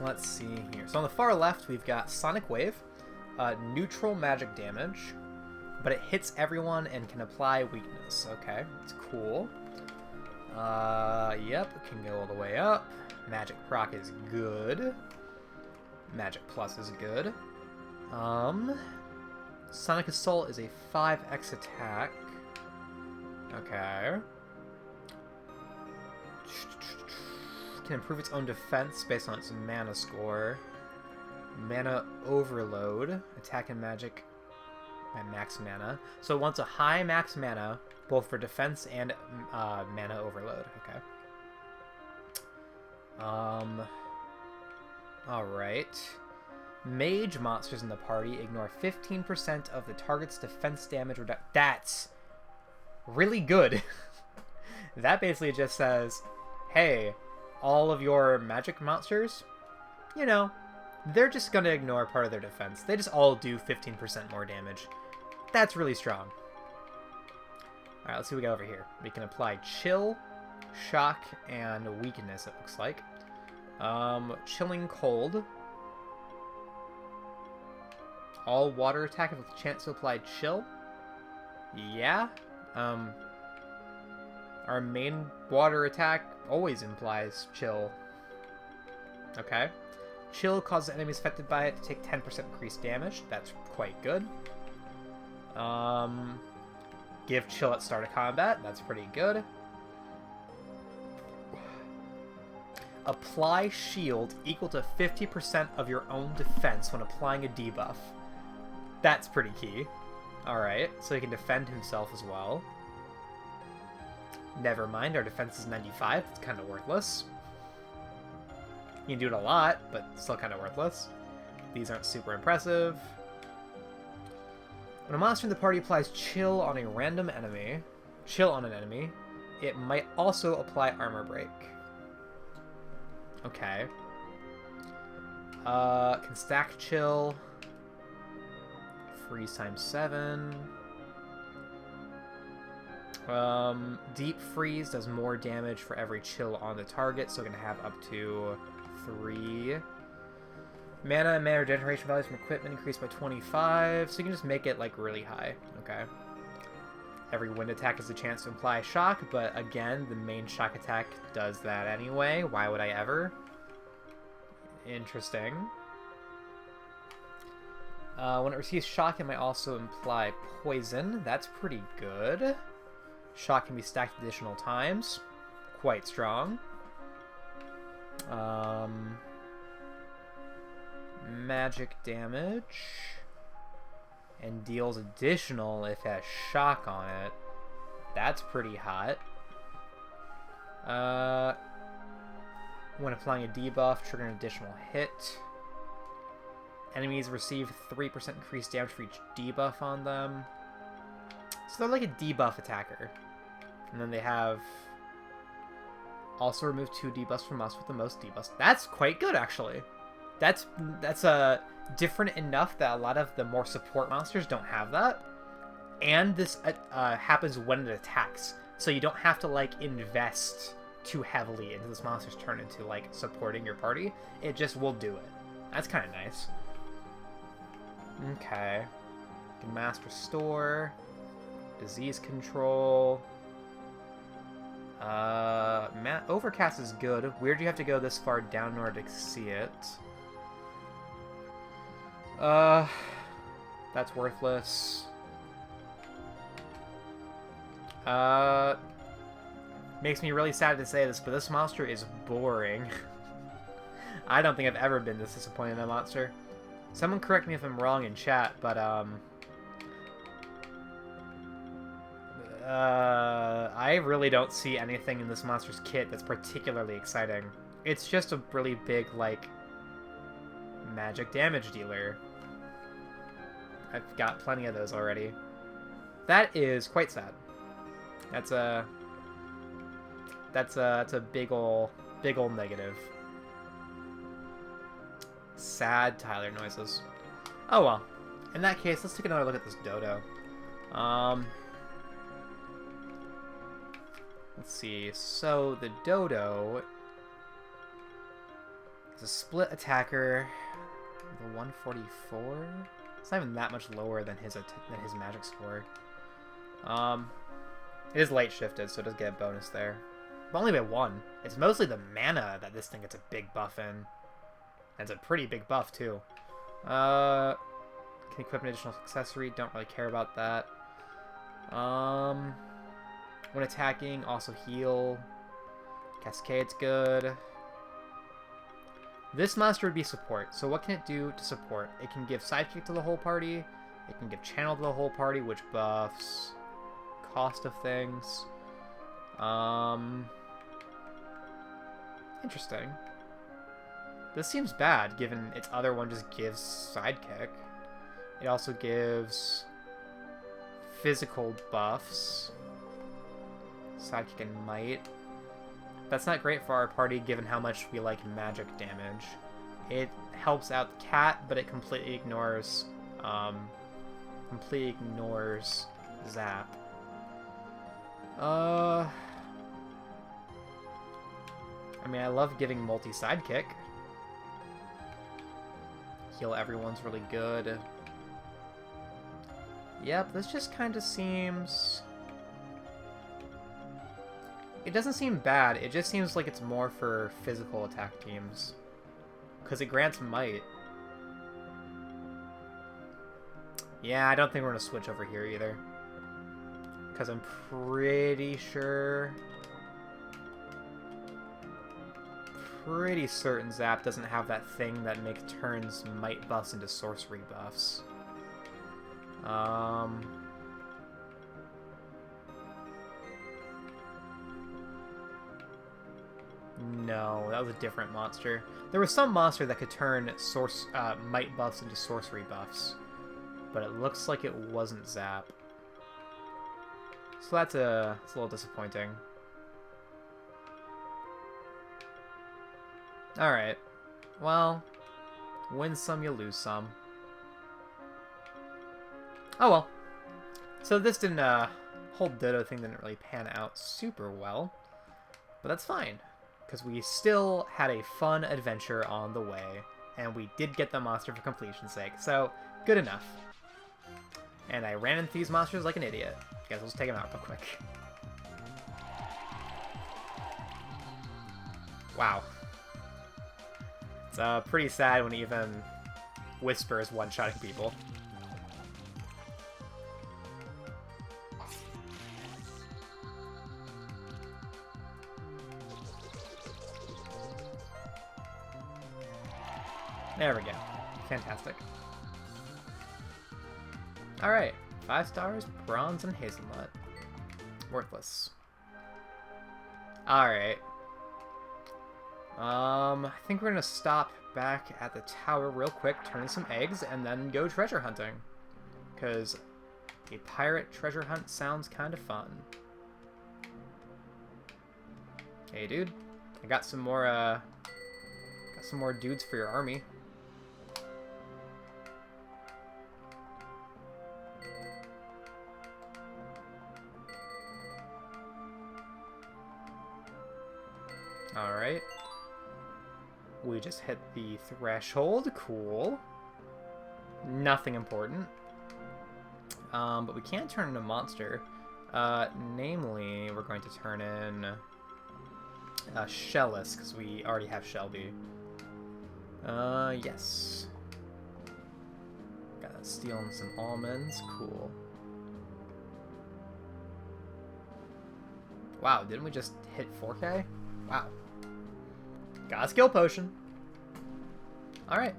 Let's see here. So on the far left, we've got Sonic Wave. Neutral magic damage, but it hits everyone and can apply weakness. Okay, it's cool. Yep, it can go all the way up. Magic proc is good. Magic plus is good. Sonic Assault is a 5x attack. Okay. Can improve its own defense based on its mana score. Mana Overload. Attack and magic at max mana. So it wants a high max mana, both for defense and mana overload. Okay. Alright. Mage monsters in the party ignore 15% of the target's defense damage reduction. That's really good. That basically just says, hey, all of your magic monsters, you know, they're just going to ignore part of their defense. They just all do 15% more damage. That's really strong. Alright, let's see what we got over here. We can apply Chill, Shock, and Weakness, it looks like. Chilling Cold. All water attack with a chance to apply Chill. Yeah. Our main water attack always implies Chill. Okay. Chill causes enemies affected by it to take 10% increased damage. That's quite good. Give Chill at start of combat. That's pretty good. Apply Shield equal to 50% of your own defense when applying a debuff. That's pretty key. Alright, so he can defend himself as well. Never mind, our defense is 95. It's kind of worthless. You can do it a lot, but still kind of worthless. These aren't super impressive. When a monster in the party applies chill on a random enemy, it might also apply armor break. Okay. Can stack chill. Freeze times 7. Deep freeze does more damage for every chill on the target, so we're gonna have up to 3. Mana and mana regeneration values from equipment increased by 25, so you can just make it, like, really high. Okay. Every wind attack has a chance to imply shock, but again, the main shock attack does that anyway. Why would I ever? Interesting. When it receives shock, it might also imply poison. That's pretty good. Shock can be stacked additional times. Quite strong. Magic damage. And deals additional if it has shock on it. That's pretty hot. When applying a debuff, trigger an additional hit. Enemies receive 3% increased damage for each debuff on them. So they're like a debuff attacker. And then they have... also remove 2 debuffs from us with the most debuffs. That's quite good, actually. That's different enough that a lot of the more support monsters don't have that. And this happens when it attacks. So you don't have to, like, invest too heavily into this monster's turn into, like, supporting your party. It just will do it. That's kind of nice. Okay. Mass Restore. Disease Control. Overcast is good. Weird you have to go this far down in order to see it. That's worthless. Makes me really sad to say this, but this monster is boring. I don't think I've ever been this disappointed in a monster. Someone correct me if I'm wrong in chat, but, I really don't see anything in this monster's kit that's particularly exciting. It's just a really big, like, magic damage dealer. I've got plenty of those already. That is quite sad. That's a big ol' negative. Sad Tyler noises. Oh well. In that case, let's take another look at this Dodo. Let's see. So the Dodo is a split attacker with a 144. It's not even that much lower than his magic score. It is light shifted, so it does get a bonus there. But only by 1. It's mostly the mana that this thing gets a big buff in. And it's a pretty big buff, too. Can equip an additional accessory. Don't really care about that. When attacking, also heal. Cascade's good. This monster would be support. So what can it do to support? It can give sidekick to the whole party. It can give channel to the whole party, which buffs cost of things. Interesting. This seems bad, given its other one just gives sidekick. It also gives physical buffs. Sidekick and might. That's not great for our party, given how much we like magic damage. It helps out the cat, but it completely ignores Zap. I mean, I love giving multi-sidekick. Heal everyone's really good. Yep, this just kind of seems... It doesn't seem bad, it just seems like it's more for physical attack teams. Because it grants might. Yeah, I don't think we're going to switch over here either. Because I'm pretty sure... Pretty certain Zap doesn't have that thing that makes turns might buffs into sorcery buffs. No, that was a different monster. There was some monster that could turn might buffs into sorcery buffs, but it looks like it wasn't Zap. So that's a little disappointing. Alright. Well, win some, you lose some. Oh well. So this whole Dodo thing didn't really pan out super well, but that's fine, because we still had a fun adventure on the way, and we did get the monster for completion's sake, so good enough. And I ran into these monsters like an idiot. Guess I'll just take them out real quick. Wow. It's pretty sad when even Whisper is one-shotting people. There we go. Fantastic. Alright. 5 stars, bronze, and hazelnut. Worthless. Alright. I think we're gonna stop back at the tower real quick, turn in some eggs, and then go treasure hunting. Because a pirate treasure hunt sounds kind of fun. Hey, dude. I got some more dudes for your army. Alright. We just hit the threshold. Cool. Nothing important. But we can turn in a monster. Namely, we're going to turn in Shellis, because we already have Shelby. Yes. Got stealing some almonds. Cool. Wow, didn't we just hit 4K? Wow. Got a skill potion. Alright.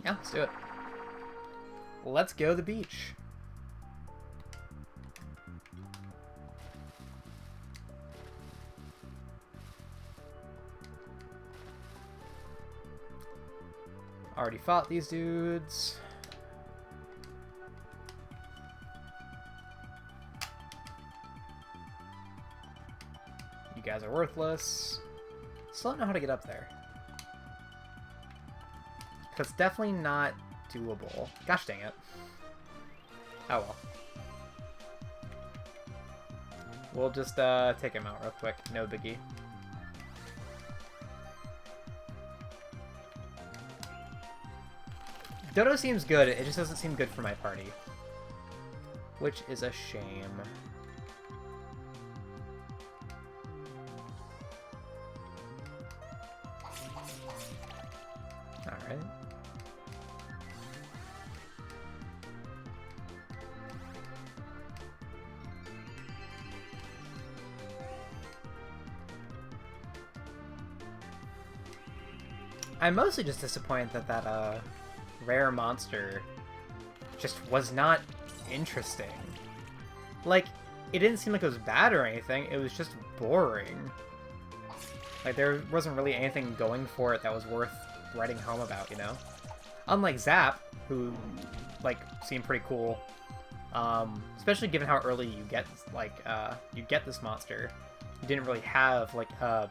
Yeah, let's do it. Let's go to the beach. Already fought these dudes. You guys are worthless. Still don't know how to get up there. That's definitely not doable. Gosh dang it. Oh well. We'll just take him out real quick. No biggie. Dodo seems good, it just doesn't seem good for my party. Which is a shame. Alright. I'm mostly just disappointed that that rare monster just was not interesting. Like, it didn't seem like it was bad or anything, it was just boring. Like, there wasn't really anything going for it that was worth writing home about, you know? Unlike Zap, who, like, seemed pretty cool. Especially given how early you get, like, you get this monster. You didn't really have, like a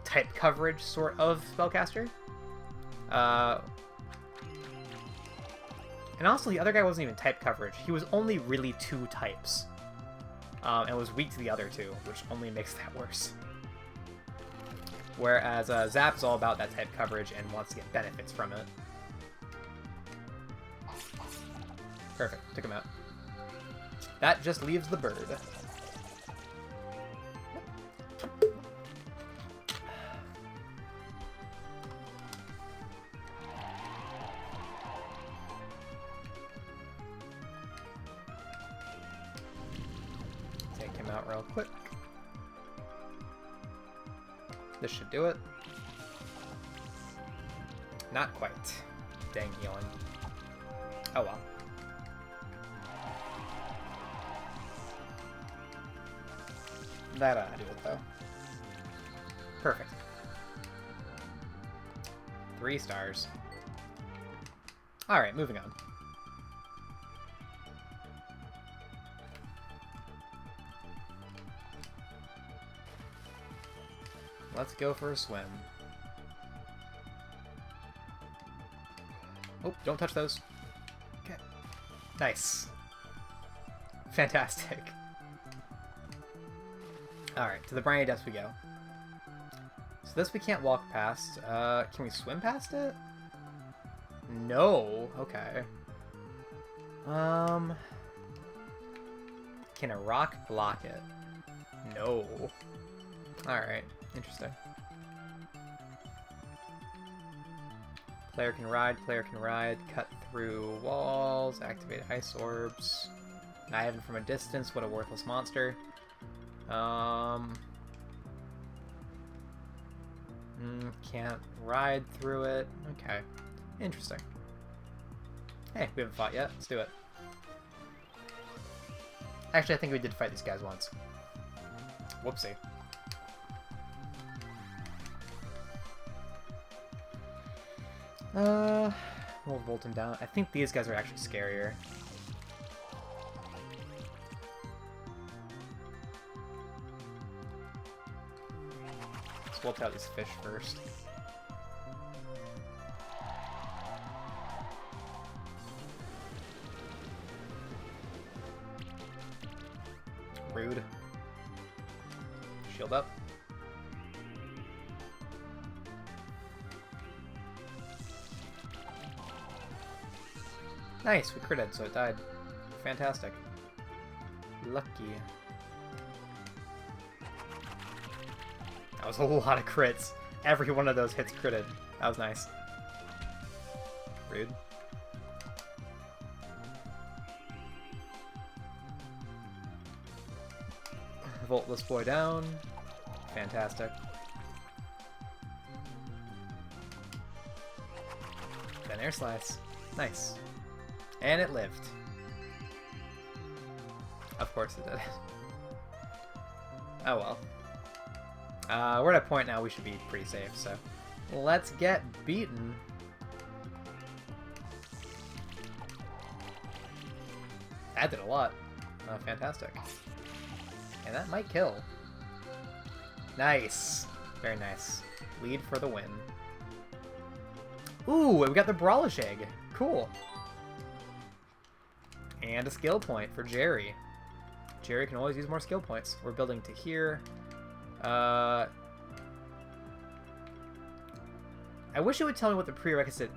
type coverage sort of spellcaster. And also, the other guy wasn't even type coverage. He was only really 2 types. And was weak to the other 2, which only makes that worse. Whereas Zap is all about that type coverage and wants to get benefits from it. Perfect. Took him out. That just leaves the bird. Take him out real quick. This should do it. Not quite. Dang healing. Oh well. That ought to do it, though. Perfect. 3 stars. Alright, moving on. Let's go for a swim. Oh, don't touch those. Okay. Nice. Fantastic. Alright, to the briny depths we go. So this we can't walk past. Can we swim past it? No. Okay. Can a rock block it? No. Alright. Interesting. Player can ride, cut through walls, activate ice orbs. Knife from a distance, what a worthless monster. Can't ride through it. Okay. Interesting. Hey, we haven't fought yet. Let's do it. Actually, I think we did fight these guys once. Whoopsie. We'll bolt him down. I think these guys are actually scarier. Let's bolt out these fish first. Rude. Shield up. Nice, we critted, so it died. Fantastic. Lucky. That was a lot of crits. Every one of those hits critted. That was nice. Rude. Volt this boy down. Fantastic. Then air slice. Nice. And it lived. Of course it did. Oh well. We're at a point now we should be pretty safe, so let's get beaten. That did a lot. Fantastic. And that might kill. Nice. Very nice. Lead for the win. Ooh, we got the Brawlish Egg. Cool. And a skill point for Jerry. Jerry can always use more skill points. We're building to here. I wish it would tell me what the prerequisite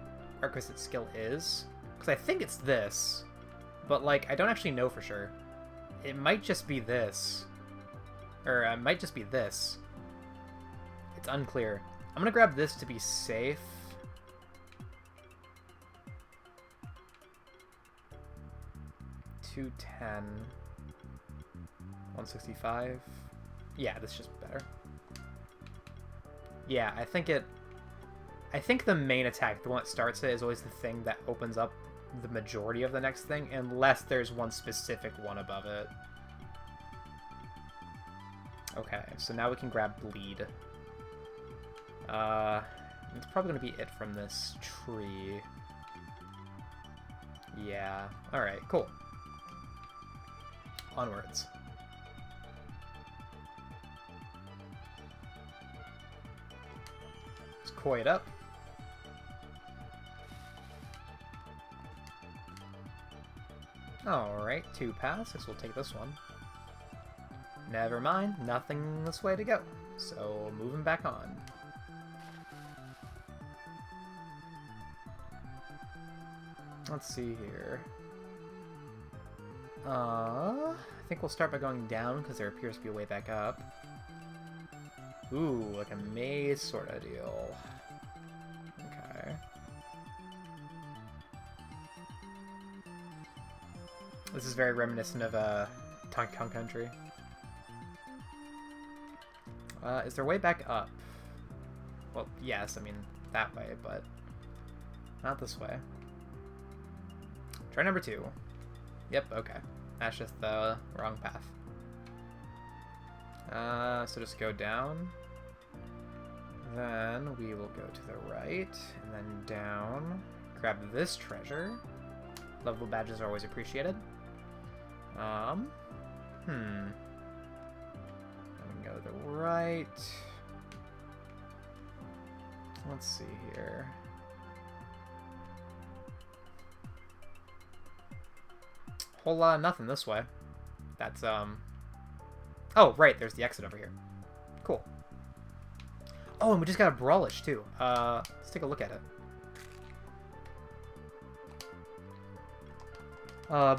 skill is. Because I think it's this. But, like, I don't actually know for sure. It might just be this. Or it might just be this. It's unclear. I'm going to grab this to be safe. $210. 165. Yeah, this is just better. Yeah, I think the main attack, the one that starts it, is always the thing that opens up the majority of the next thing, unless there's one specific one above it. Okay, so now we can grab Bleed. It's probably going to be it from this tree. Yeah, alright, cool. Onwards. Let's koi it up. Alright, 2 passes. We'll take this one. Never mind, nothing this way to go. So, moving back on. Let's see here. I think we'll start by going down, because there appears to be a way back up. Ooh, like a maze sort of deal. Okay. This is very reminiscent of Tonk Kong Country. Is there a way back up? Well, yes, I mean, that way, but not this way. Try number 2. Yep, okay. That's just the wrong path. So just go down. Then we will go to the right, and then down. Grab this treasure. Level badges are always appreciated. Then we go to the right. Let's see here. Whole lot of nothing this way. That's, Oh, right, there's the exit over here. Cool. Oh, and we just got a Brawlish, too. Let's take a look at it.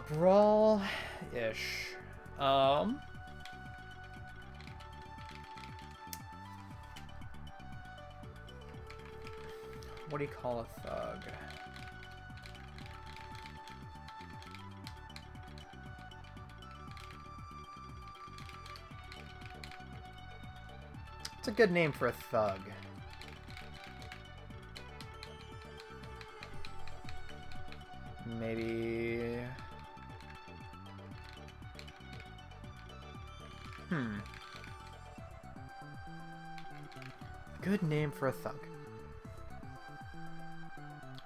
Brawl-ish. What do you call a thug? It's a good name for a thug. Maybe... Good name for a thug.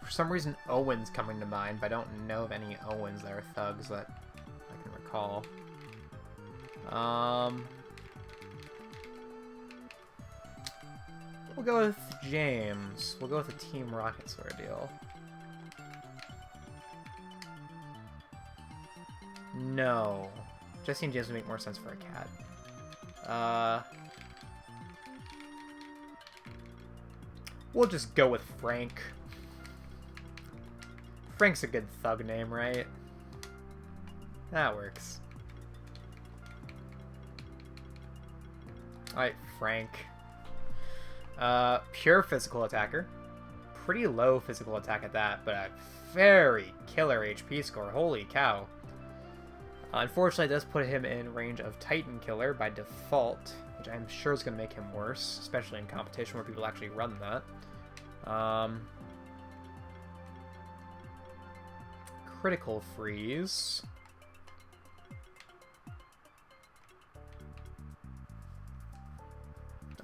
For some reason, Owen's coming to mind, but I don't know of any Owens that are thugs that I can recall. We'll go with James. We'll go with a Team Rocket sort of deal. No. Jesse and James would make more sense for a cat. We'll just go with Frank. Frank's a good thug name, right? That works. Alright, Frank. Pure physical attacker. Pretty low physical attack at that, but a very killer HP score. Holy cow. Unfortunately, it does put him in range of Titan Killer by default, which I'm sure is going to make him worse, especially in competition where people actually run that. Critical freeze.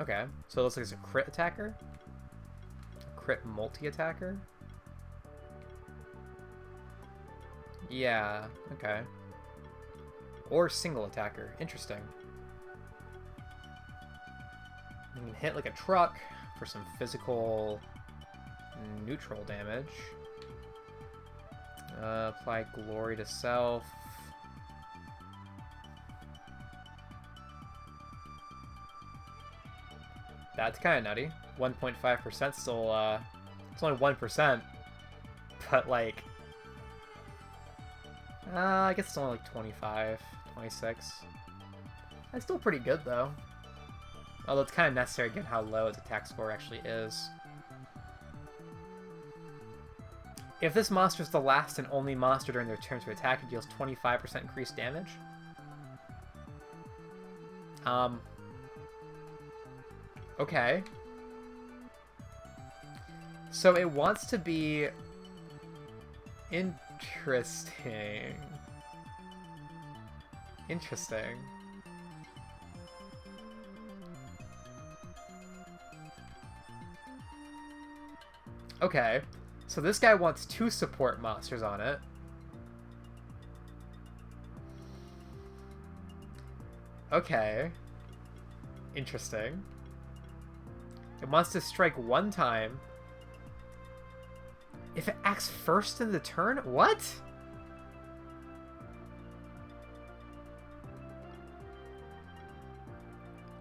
Okay, so it looks like it's a crit attacker. Crit multi-attacker. Yeah, okay. Or single attacker. Interesting. You can hit like a truck for some physical neutral damage. Apply glory to self. That's kind of nutty. 1.5% still, it's only 1%, but like, I guess it's only like 25, 26. That's still pretty good though. Although it's kind of necessary given how low its attack score actually is. If this monster is the last and only monster during their turn to attack, it deals 25% increased damage. Okay. So it wants to be interesting. Interesting. Okay. So this guy wants 2 support monsters on it. Okay. Interesting. It wants to strike 1 time. If it acts first in the turn? What?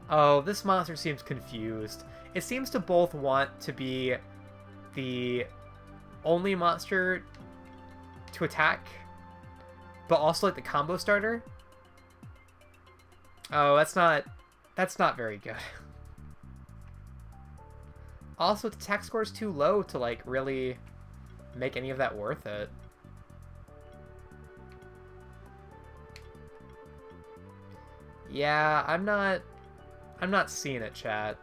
Oh, this monster seems confused. It seems to both want to be the only monster to attack, but also like the combo starter. Oh, that's not very good. Also, its attack score is too low to like really make any of that worth it. Yeah, I'm not seeing it, chat.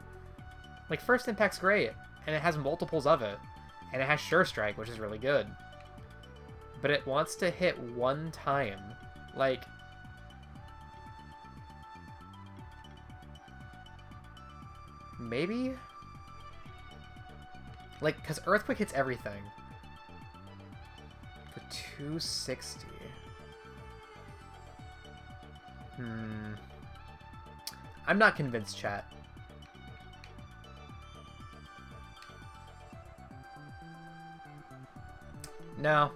Like, first impact's great, and it has multiples of it, and it has Sure Strike, which is really good. But it wants to hit 1 time. Like, Maybe? Like, because Earthquake hits everything. For 260. I'm not convinced, chat. No.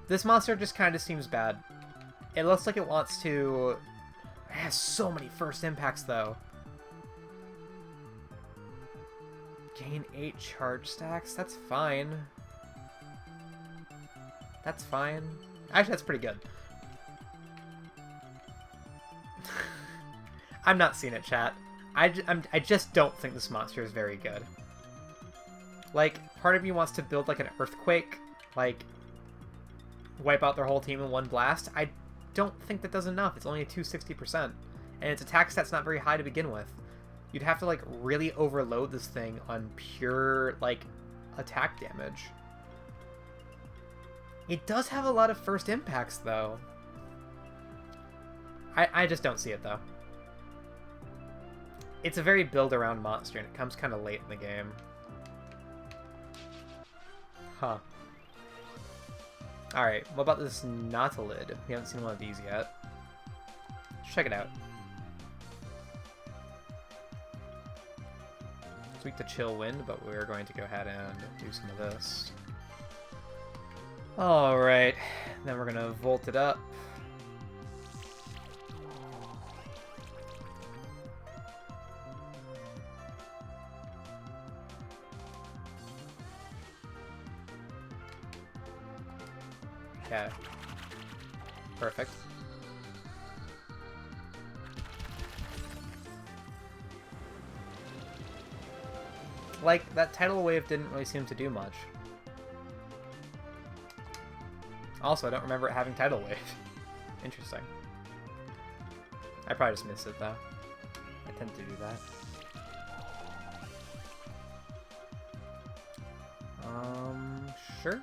This monster just kind of seems bad. It looks like it wants to... It has so many first impacts, though. Gain 8 charge stacks? That's fine. That's fine. Actually, that's pretty good. I'm not seeing it, chat. I just don't think this monster is very good. Like, part of me wants to build, like, an Earthquake, like, wipe out their whole team in one blast. I don't think that does enough. It's only a 260%. And its attack stat's not very high to begin with. You'd have to, like, really overload this thing on pure, like, attack damage. It does have a lot of first impacts, though. I just don't see it, though. It's a very build-around monster, and it comes kind of late in the game. Huh. Alright, what about this Nautilid? We haven't seen one of these yet. Let's check it out. It's weak to Chill Wind, but we're going to go ahead and do some of this. Alright, then we're going to Volt it up. Okay. Perfect. Like, that tidal wave didn't really seem to do much. Also, I don't remember it having tidal wave. Interesting. I probably just missed it, though. I tend to do that. Sure.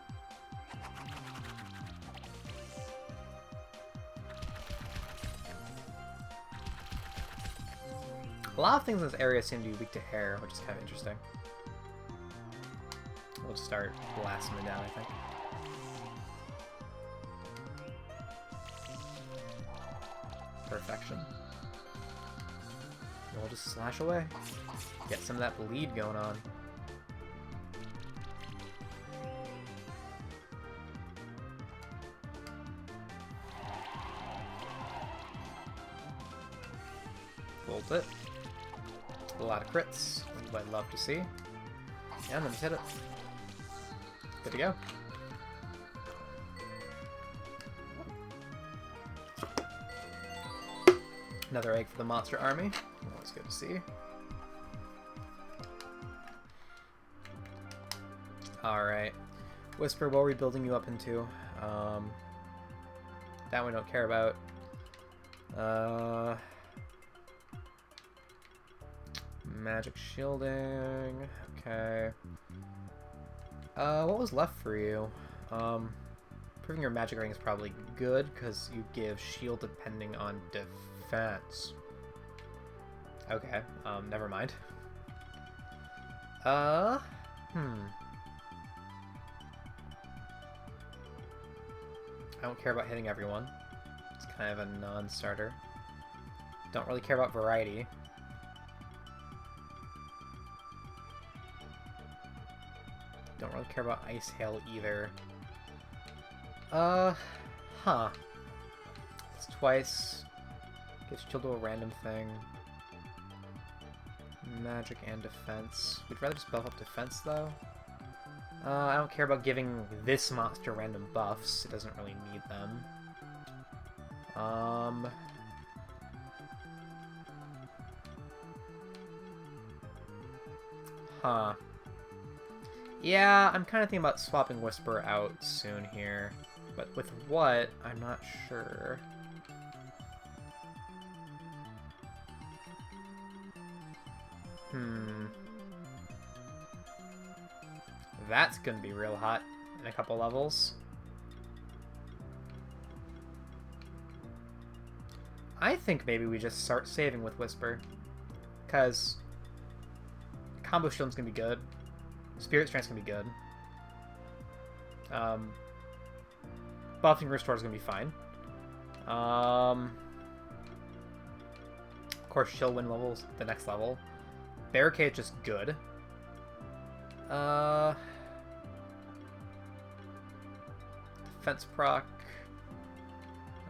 A lot of things in this area seem to be weak to air, which is kind of interesting. We'll just start blasting it down, I think. Perfection. And we'll just slash away. Get some of that bleed going on. Bolt it. A lot of crits, which I'd love to see. And then just hit it. Good to go. Another egg for the monster army. Always good to see. Alright. Whisper, what are we building you up into? That we don't care about. Magic shielding. Okay. What was left for you? Proving your magic ring is probably good because you give shield depending on defense. Okay. Never mind. I don't care about hitting everyone. It's kind of a non-starter. Don't really care about variety. Don't really care about Ice Hail either. Huh. It's twice. Gives shield to a random thing. Magic and defense. We'd rather just buff up defense, though. I don't care about giving this monster random buffs. It doesn't really need them. Huh. Yeah, I'm kind of thinking about swapping Whisper out soon here. But with what, I'm not sure. That's gonna be real hot in a couple levels. I think maybe we just start saving with Whisper. Because Combo Shield's gonna be good. Spirit Strength's gonna be good. Buffing Restore's gonna be fine. Of course, she'll win levels the next level. Barricade's just good. Defense proc.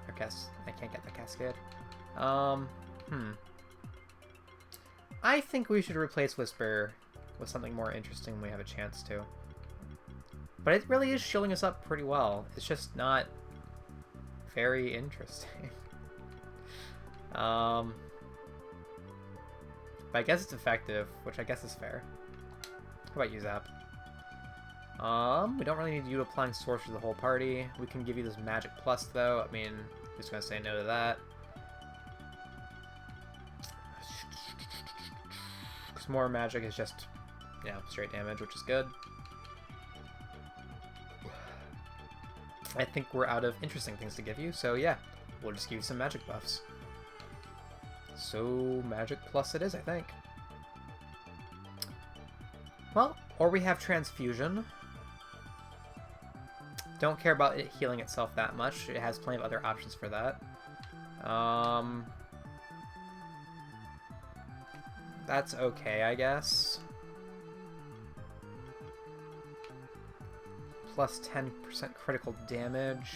I guess I can't get the Cascade. I think we should replace Whisper with something more interesting when we have a chance to. But it really is shielding us up pretty well. It's just not very interesting. But I guess it's effective, which I guess is fair. How about you, Zap? We don't really need you applying Sorcery to the whole party. We can give you this Magic Plus, though. I mean, I'm just gonna say no to that. Because more magic is just, straight damage, which is good. I think we're out of interesting things to give you, so yeah, we'll just give you some magic buffs. So, Magic Plus it is, I think. Well, or we have Transfusion. Don't care about it healing itself that much. It has plenty of other options for that. That's okay, I guess. Plus 10% critical damage.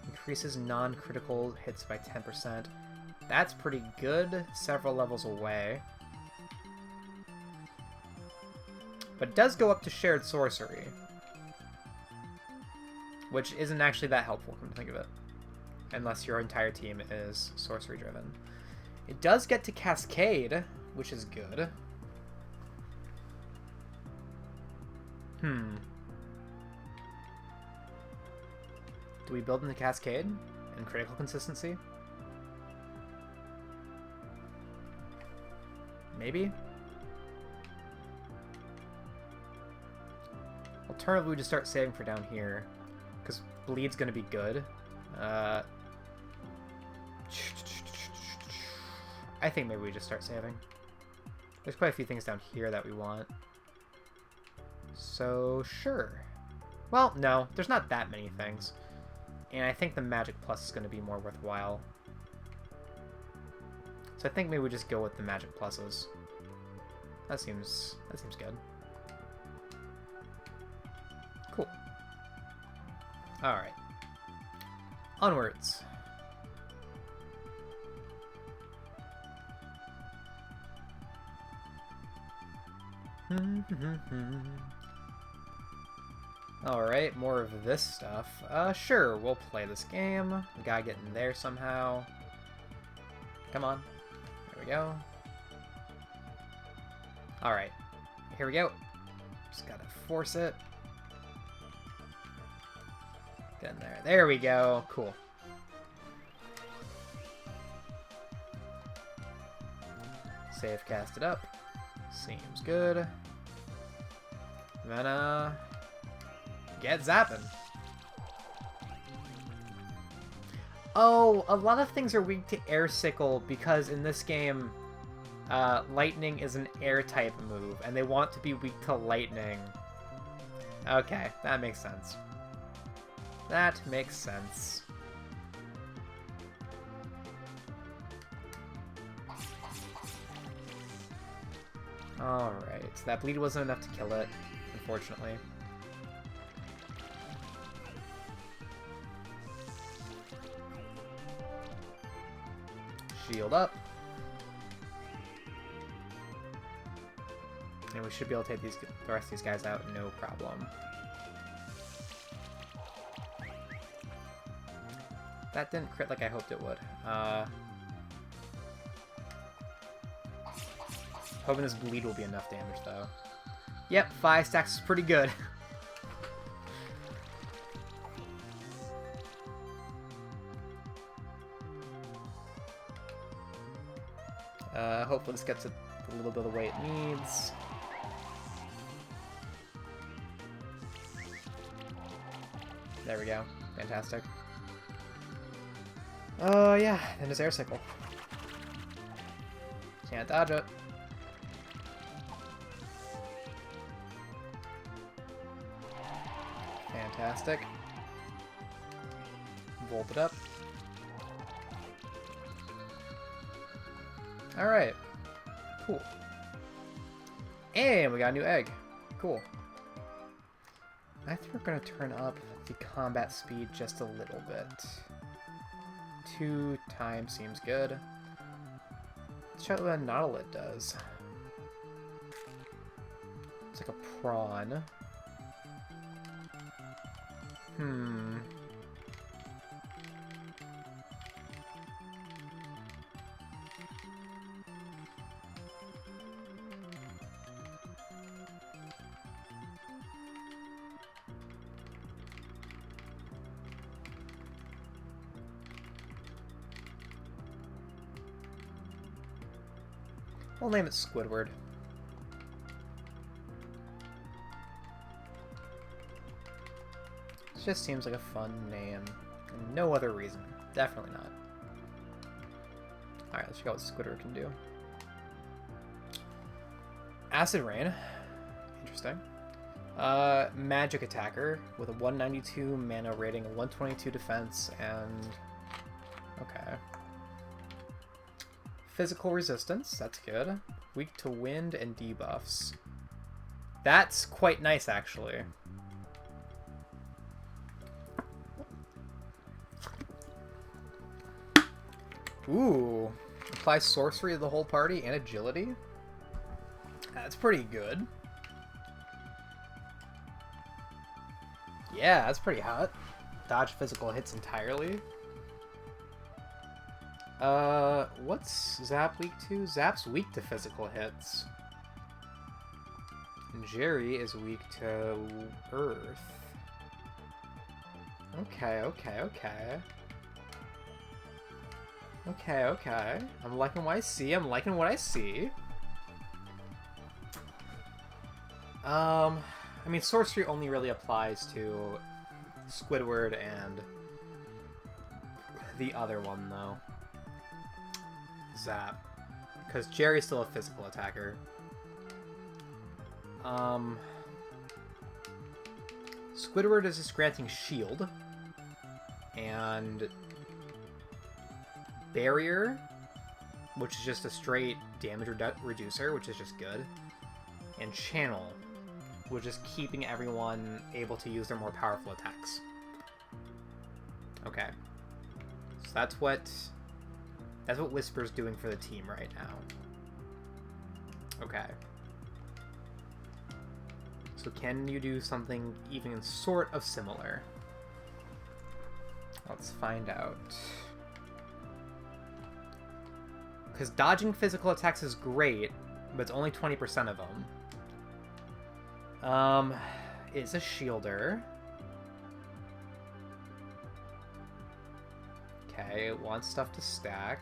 Increases non-critical hits by 10%. That's pretty good, several levels away. But it does go up to Shared Sorcery. Which isn't actually that helpful, come to think of it. Unless your entire team is sorcery driven. It does get to Cascade, which is good. Do we build into Cascade and critical consistency? Maybe? Alternatively, we just start saving for down here. Because Bleed's going to be good. I think maybe we just start saving. There's quite a few things down here that we want. So, sure. Well, no, there's not that many things. And I think the Magic Plus is going to be more worthwhile. So I think maybe we just go with the Magic Pluses. That seems good. Cool. Alright. Onwards. Alright, more of this stuff. Sure, we'll play this game. We gotta get in there somehow. Come on. There we go. Alright. Here we go. Just gotta force it. Get in there. There we go. Cool. Save cast it up. Seems good. Then, get zapping. Oh, a lot of things are weak to Air Sickle because in this game, Lightning is an air type move, and they want to be weak to Lightning. Okay, that makes sense. That makes sense. Alright, so that bleed wasn't enough to kill it, unfortunately. Shield up. And we should be able to take the rest of these guys out, no problem. That didn't crit like I hoped it would. Hoping this bleed will be enough damage, though. Yep, 5 stacks is pretty good. Hopefully this gets it a little bit of the way it needs. There we go. Fantastic. Yeah, and his air sickle. Can't dodge it. Fantastic. Volt it up. Alright. Cool. And we got a new egg. Cool. I think we're going to turn up the combat speed just a little bit. 2 times seems good. Let's check what a Nautilid does. It's like a prawn. We'll name it Squidward. It just seems like a fun name. No other reason. Definitely not. Alright, let's check out what Squidward can do. Acid Rain. Interesting. Magic attacker with a 192 mana rating, a 122 defense, and... okay. Physical resistance, that's good. Weak to wind and debuffs. That's quite nice, actually. Ooh. Apply sorcery to the whole party and agility? That's pretty good. Yeah, that's pretty hot. Dodge physical hits entirely. What's Zap weak to? Zap's weak to physical hits. And Jerry is weak to Earth. Okay. I'm liking what I see. I mean, sorcery only really applies to Squidward and the other one, though. Zap. Because Jerry's still a physical attacker. Squidward is just granting shield. And barrier, which is just a straight damage reducer, which is just good. And channel, which is keeping everyone able to use their more powerful attacks. Okay. So that's what Whisper's doing for the team right now. Okay. So can you do something even sort of similar? Let's find out. Because dodging physical attacks is great, but it's only 20% of them. It's a shielder. Okay, it wants stuff to stack.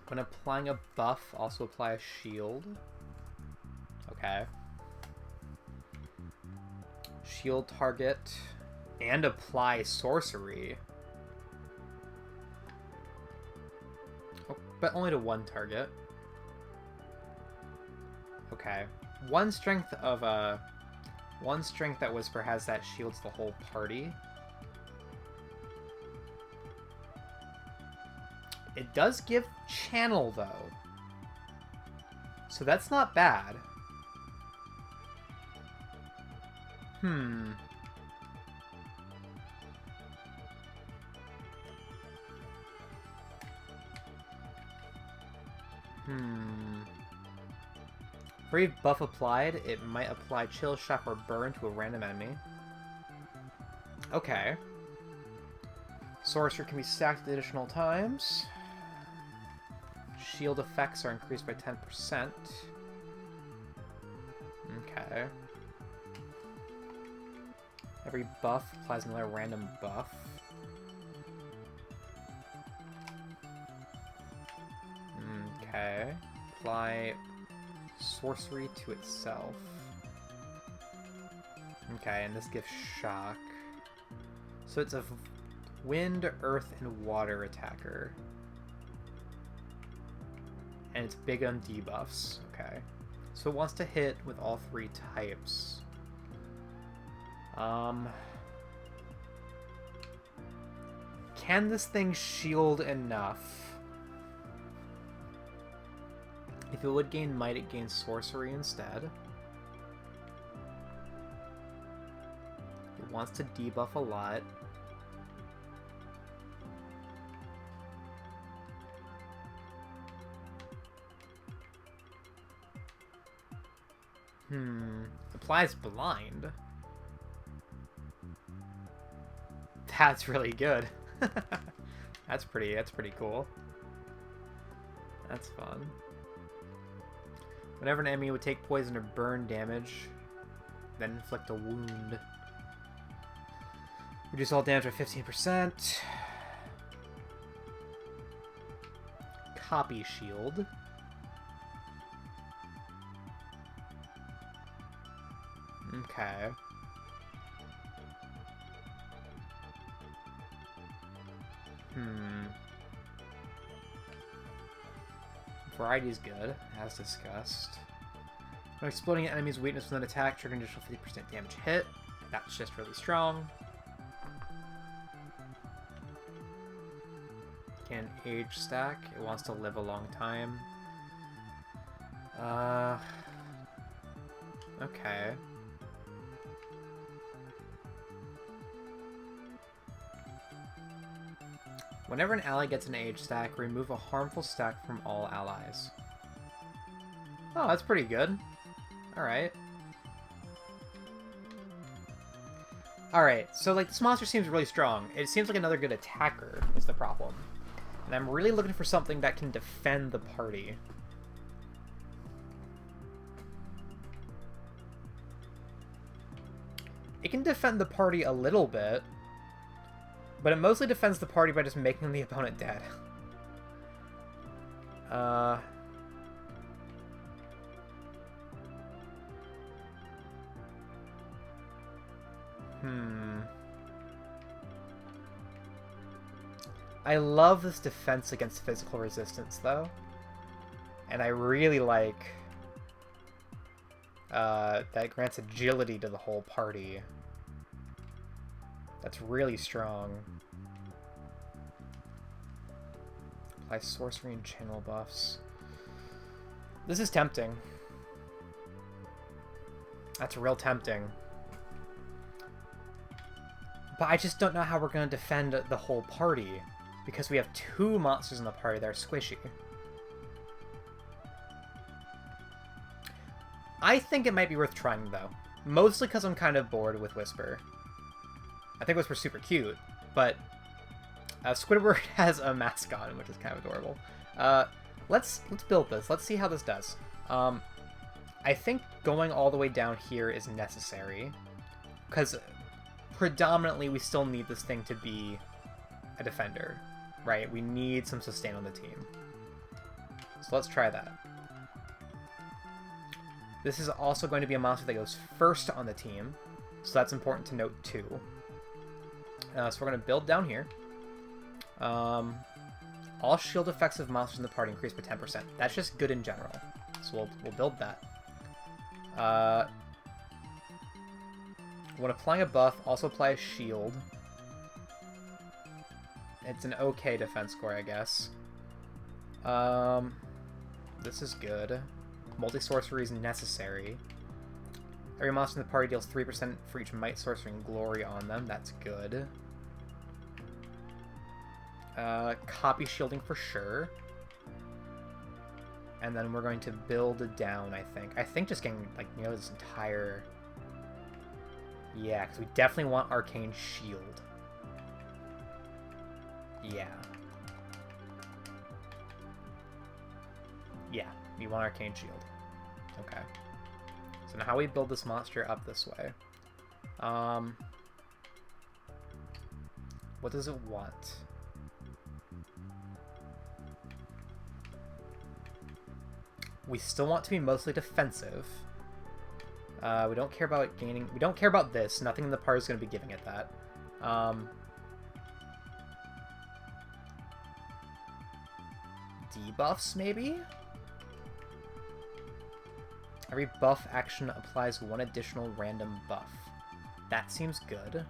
When applying a buff, also apply a shield. Okay. Shield target and apply sorcery. Oh, but only to one target. Okay. One strength that Whisper has that shields the whole party. It does give channel, though. So that's not bad. For every buff applied, it might apply Chill, Shock, or Burn to a random enemy. Okay. Sorcerer can be stacked additional times. Shield effects are increased by 10%. Okay. Every buff applies another random buff. Okay. Apply sorcery to itself. Okay, and this gives shock. So it's a wind, earth, and water attacker. And it's big on debuffs. Okay. So it wants to hit with all three types. Can this thing shield enough? If it would gain might, it gains sorcery instead. It wants to debuff a lot. Applies blind. That's really good. That's pretty cool. That's fun. Whenever an enemy would take poison or burn damage, then inflict a wound. Reduce all damage by 15%. Copy shield. Okay. Variety's good, as discussed. When exploding an enemy's weakness with an attack, trigger an additional 50% damage hit. That's just really strong. Can age stack. It wants to live a long time. Okay. Whenever an ally gets an age stack, remove a harmful stack from all allies. Oh, that's pretty good. Alright. Alright, so like this monster seems really strong. It seems like another good attacker is the problem. And I'm really looking for something that can defend the party. It can defend the party a little bit. But it mostly defends the party by just making the opponent dead. I love this defense against physical resistance, though. And I really like that grants agility to the whole party. That's really strong. Apply sorcery and channel buffs. This is tempting. That's real tempting. But I just don't know how we're going to defend the whole party, because we have two monsters in the party that are squishy. I think it might be worth trying, though. Mostly because I'm kind of bored with Whisper. I think Whisper's super cute, but Squidward has a mask on, which is kind of adorable. Let's build this. Let's see how this does. I think going all the way down here is necessary, because predominantly we still need this thing to be a defender, right? We need some sustain on the team. So let's try that. This is also going to be a monster that goes first on the team, so that's important to note too. So we're going to build down here. All shield effects of monsters in the party increase by 10%. That's just good in general. So we'll build that. When applying a buff, also apply a shield. It's an okay defense score, I guess. This is good. Multi-sorcery is necessary. Every monster in the party deals 3% for each might, sorcery, and glory on them. That's good. Copy shielding for sure. And then we're going to build down, I think. I think just getting, like, you know, this entire... Yeah, because we definitely want Arcane Shield. Yeah. Yeah, you want Arcane Shield. Okay. So now how we build this monster up this way. What does it want? We still want to be mostly defensive. We don't care about gaining... We don't care about this. Nothing in the party is going to be giving it that. Debuffs, maybe? Every buff action applies one additional random buff. That seems good.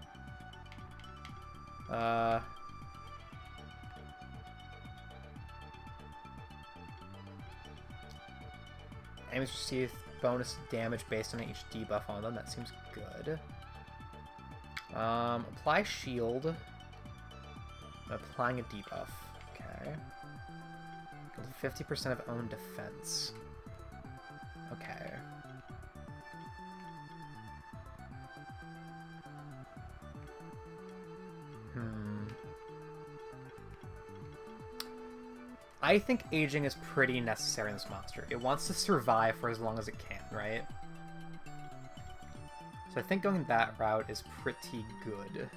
Enemies receive bonus damage based on each debuff on them. That seems good. Apply shield. I'm applying a debuff. Okay. 50% of own defense. Okay. I think aging is pretty necessary in this monster. It wants to survive for as long as it can, right? So I think going that route is pretty good.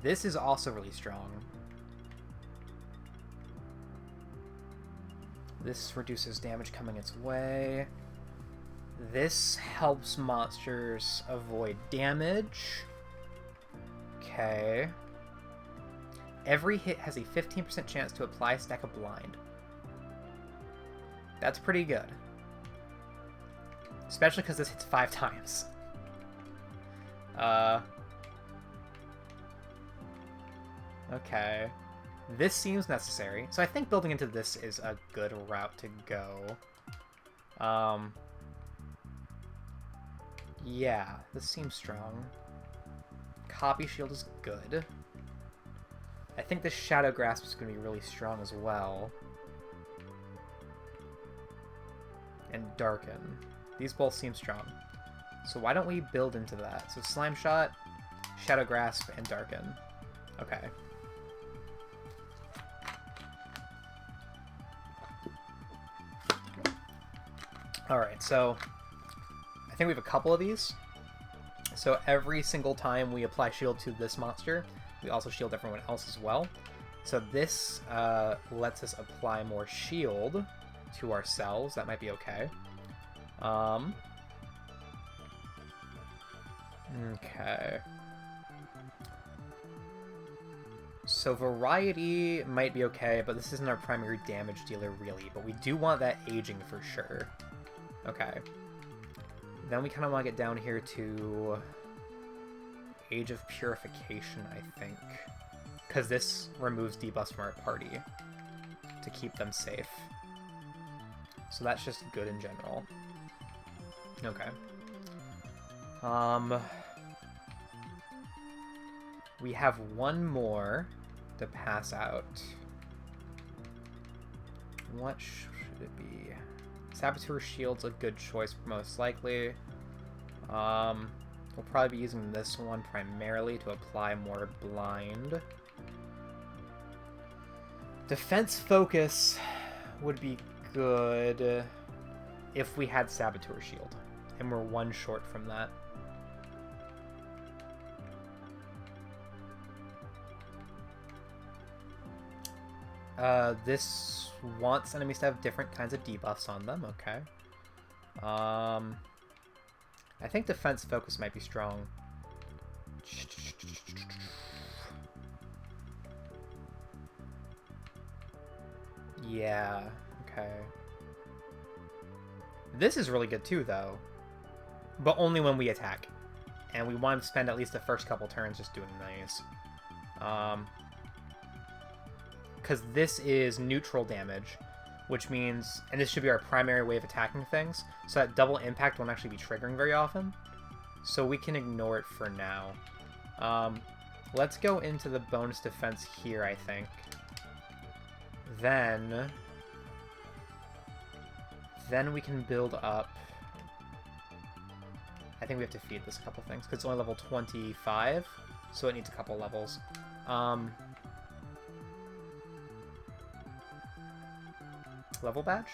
This is also really strong. This reduces damage coming its way. This helps monsters avoid damage. Okay. Every hit has a 15% chance to apply a stack of blind. That's pretty good. Especially because this hits 5 times. Okay. This seems necessary. So I think building into this is a good route to go. Yeah, this seems strong. Copy shield is good. I think this Shadow Grasp is going to be really strong as well. And Darken. These both seem strong. So why don't we build into that? So Slime Shot, Shadow Grasp, and Darken. Okay. Alright, so I think we have a couple of these. So every single time we apply shield to this monster, we also shield everyone else as well. So this lets us apply more shield to ourselves. That might be okay. Okay. So variety might be okay, but this isn't our primary damage dealer really. But we do want that aging for sure. Okay. Then we kind of want to get down here to Age of Purification, I think. Because this removes debuffs from our party to keep them safe. So that's just good in general. Okay. We have one more to pass out. What should it be? Saboteur Shield's a good choice, most likely. We'll probably be using this one primarily to apply more blind. Defense Focus would be good if we had Saboteur Shield, and we're one short from that. This wants enemies to have different kinds of debuffs on them, okay. I think Defense Focus might be strong. Yeah, okay. This is really good too, though. But only when we attack. And we want to spend at least the first couple turns just doing these. Because this is neutral damage, which means, and this should be our primary way of attacking things, so that double impact won't actually be triggering very often. So we can ignore it for now. Let's go into the bonus defense here, I think. Then we can build up. I think we have to feed this a couple things, because it's only level 25, so it needs a couple levels. Level badge?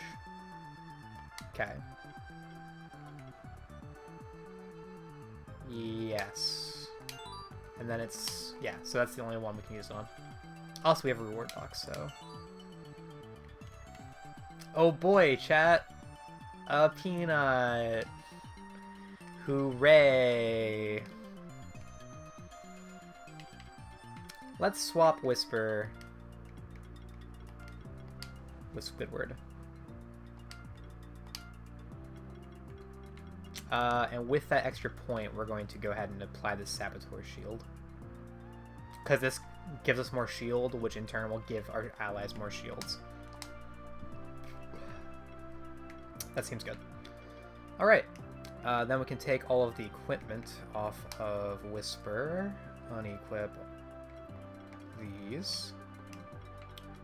Okay. Yes. And then it's... yeah, so that's the only one we can use it on. Also, we have a reward box, so... oh boy, chat! A peanut! Hooray! Let's swap Whisper. with Squidward. And with that extra point, we're going to go ahead and apply the Saboteur Shield. Because this gives us more shield, which in turn will give our allies more shields. That seems good. Alright. Then we can take all of the equipment off of Whisper. Unequip these.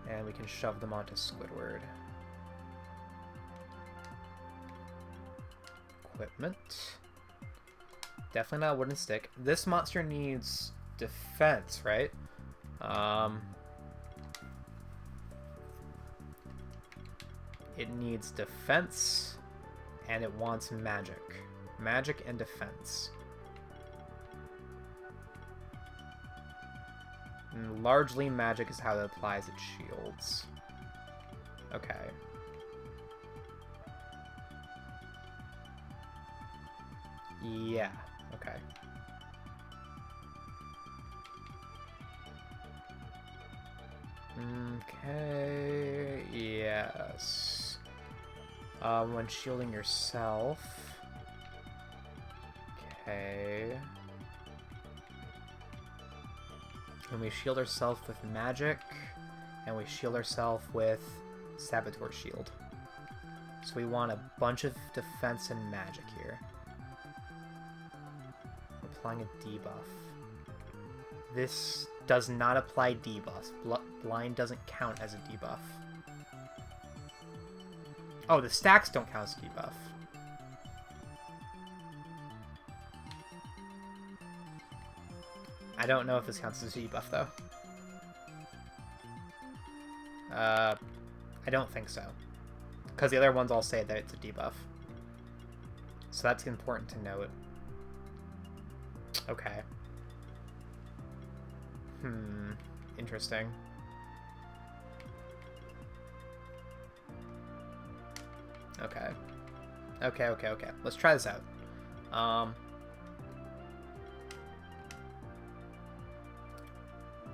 And we can shove them onto Squidward. Equipment. Definitely not a wooden stick. This monster needs defense, right? It needs defense, and it wants magic. Magic and defense. And largely magic is how it applies its shields. Okay. Yeah, okay. Okay, yes. When shielding yourself. Okay. And we shield ourselves with magic, and we shield ourselves with Saboteur Shield. So we want a bunch of defense and magic here. Applying a debuff. This does not apply debuffs. Blind doesn't count as a debuff. Oh, the stacks don't count as a debuff. I don't know if this counts as a debuff, though. I don't think so. Because the other ones all say that it's a debuff. So that's important to note. Okay. Interesting. Okay. Okay. Let's try this out.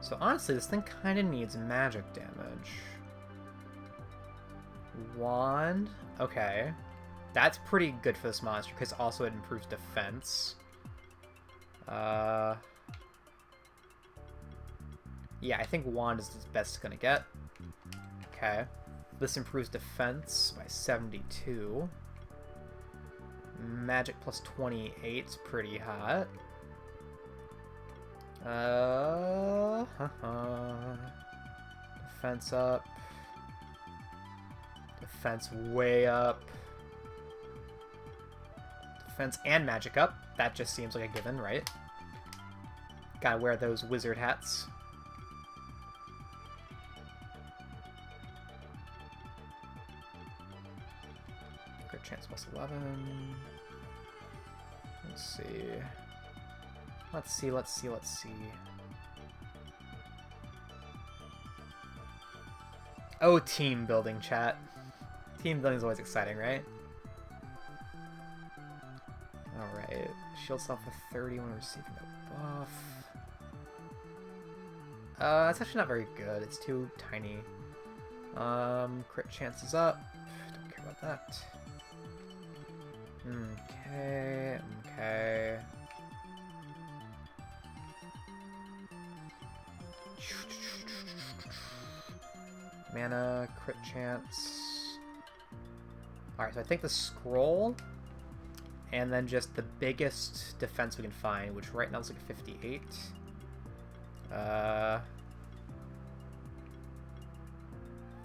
So honestly, this thing kind of needs magic damage. Wand. Okay. That's pretty good for this monster, because also it improves defense. Yeah, I think Wand is the best it's gonna get. Okay. This improves defense by 72. Magic plus 28 is pretty hot. Defense up. Defense way up. Defense and magic up. That just seems like a given, right? Gotta wear those wizard hats. Crit chance plus 11. Let's see. Oh, team building, chat. Team building is always exciting, right? Alright. Shield self with 30 when receiving a buff. That's actually not very good. It's too tiny. Crit chance is up. Don't care about that. Okay. Mana, crit chance. Alright, so I think the scroll, and then just the biggest defense we can find, which right now is like 58.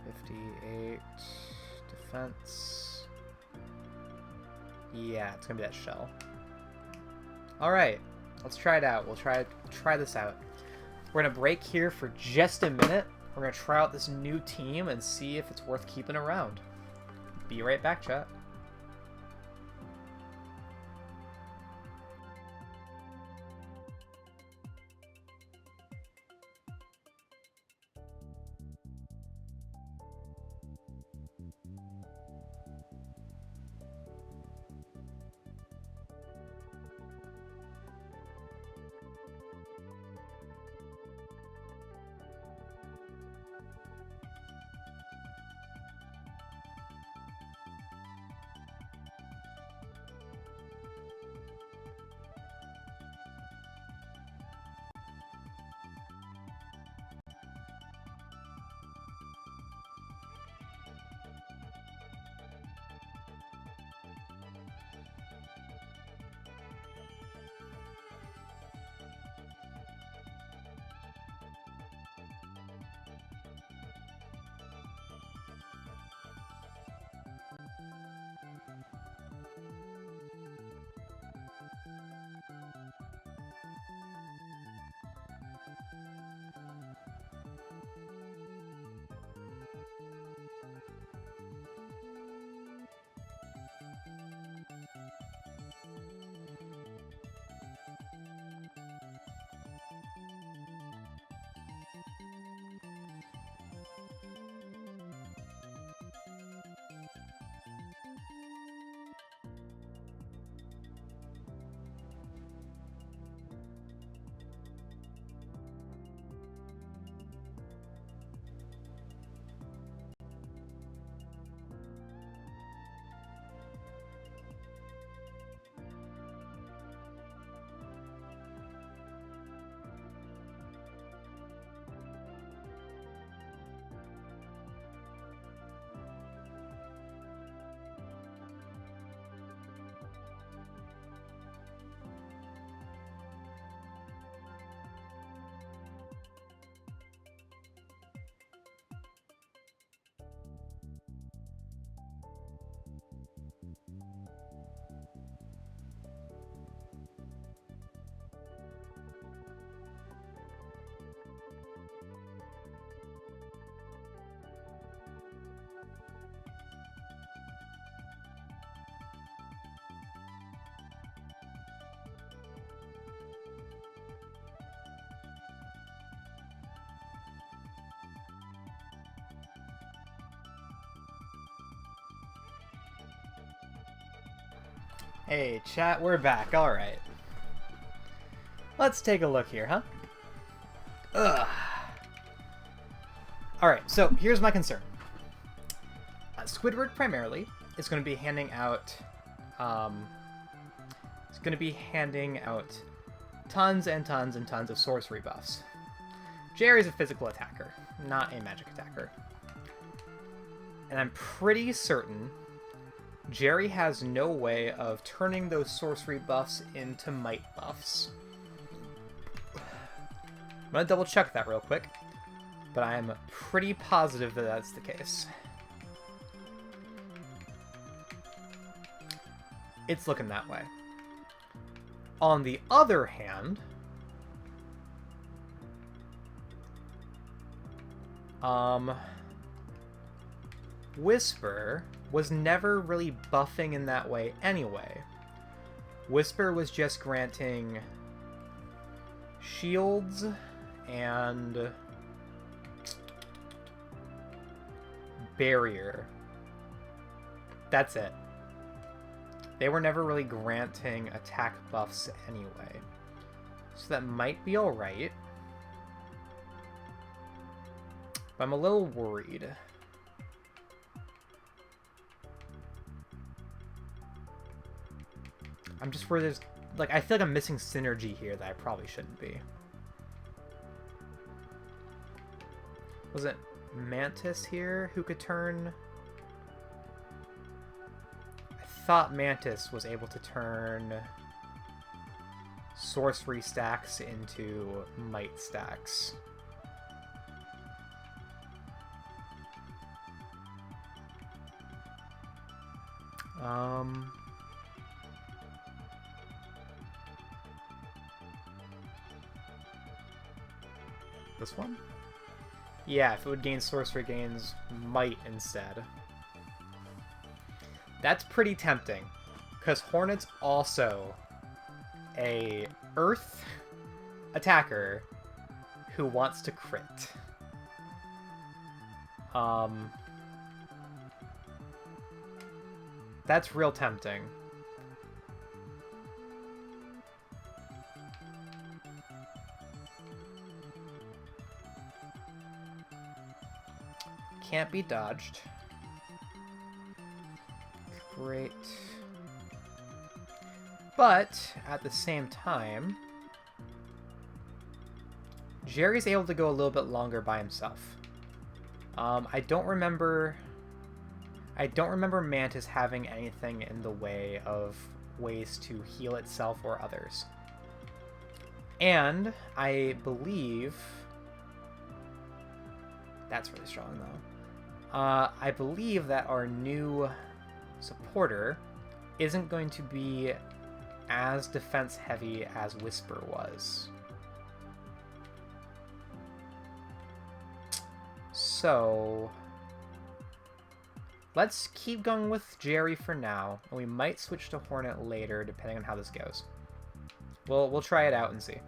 58 defense. Yeah, it's gonna be that shell. Alright, let's try it out. We'll try this out. We're gonna break here for just a minute. We're gonna try out this new team and see if it's worth keeping around. Be right back, chat. Hey, chat, we're back. Alright. Let's take a look here, huh? Ugh. Alright, so here's my concern. Squidward primarily is going to be handing out... tons and tons and tons of sorcery buffs. Jerry's a physical attacker, not a magic attacker. And I'm pretty certain Jerry has no way of turning those sorcery buffs into might buffs. I'm going to double check that real quick, but I am pretty positive that that's the case. It's looking that way. On the other hand, Whisper was never really buffing in that way anyway. Whisper was just granting shields and barrier. That's it. They were never really granting attack buffs anyway. So that might be alright. But I'm a little worried. I'm just worried there's... Like, I feel like I'm missing synergy here that I probably shouldn't be. Was it Mantis here who could turn... I thought Mantis was able to turn sorcery stacks into might stacks. This one? Yeah, if it would gain sorcery, gains might instead. That's pretty tempting, because Hornet's also a earth attacker who wants to crit. That's real tempting. Can't be dodged. Great. But, at the same time, Jerry's able to go a little bit longer by himself. I don't remember Mantis having anything in the way of ways to heal itself or others. And I believe... That's really strong, though. I believe that our new supporter isn't going to be as defense heavy as Whisper was. So let's keep going with Jerry for now, and we might switch to Hornet later depending on how this goes. We'll try it out and see.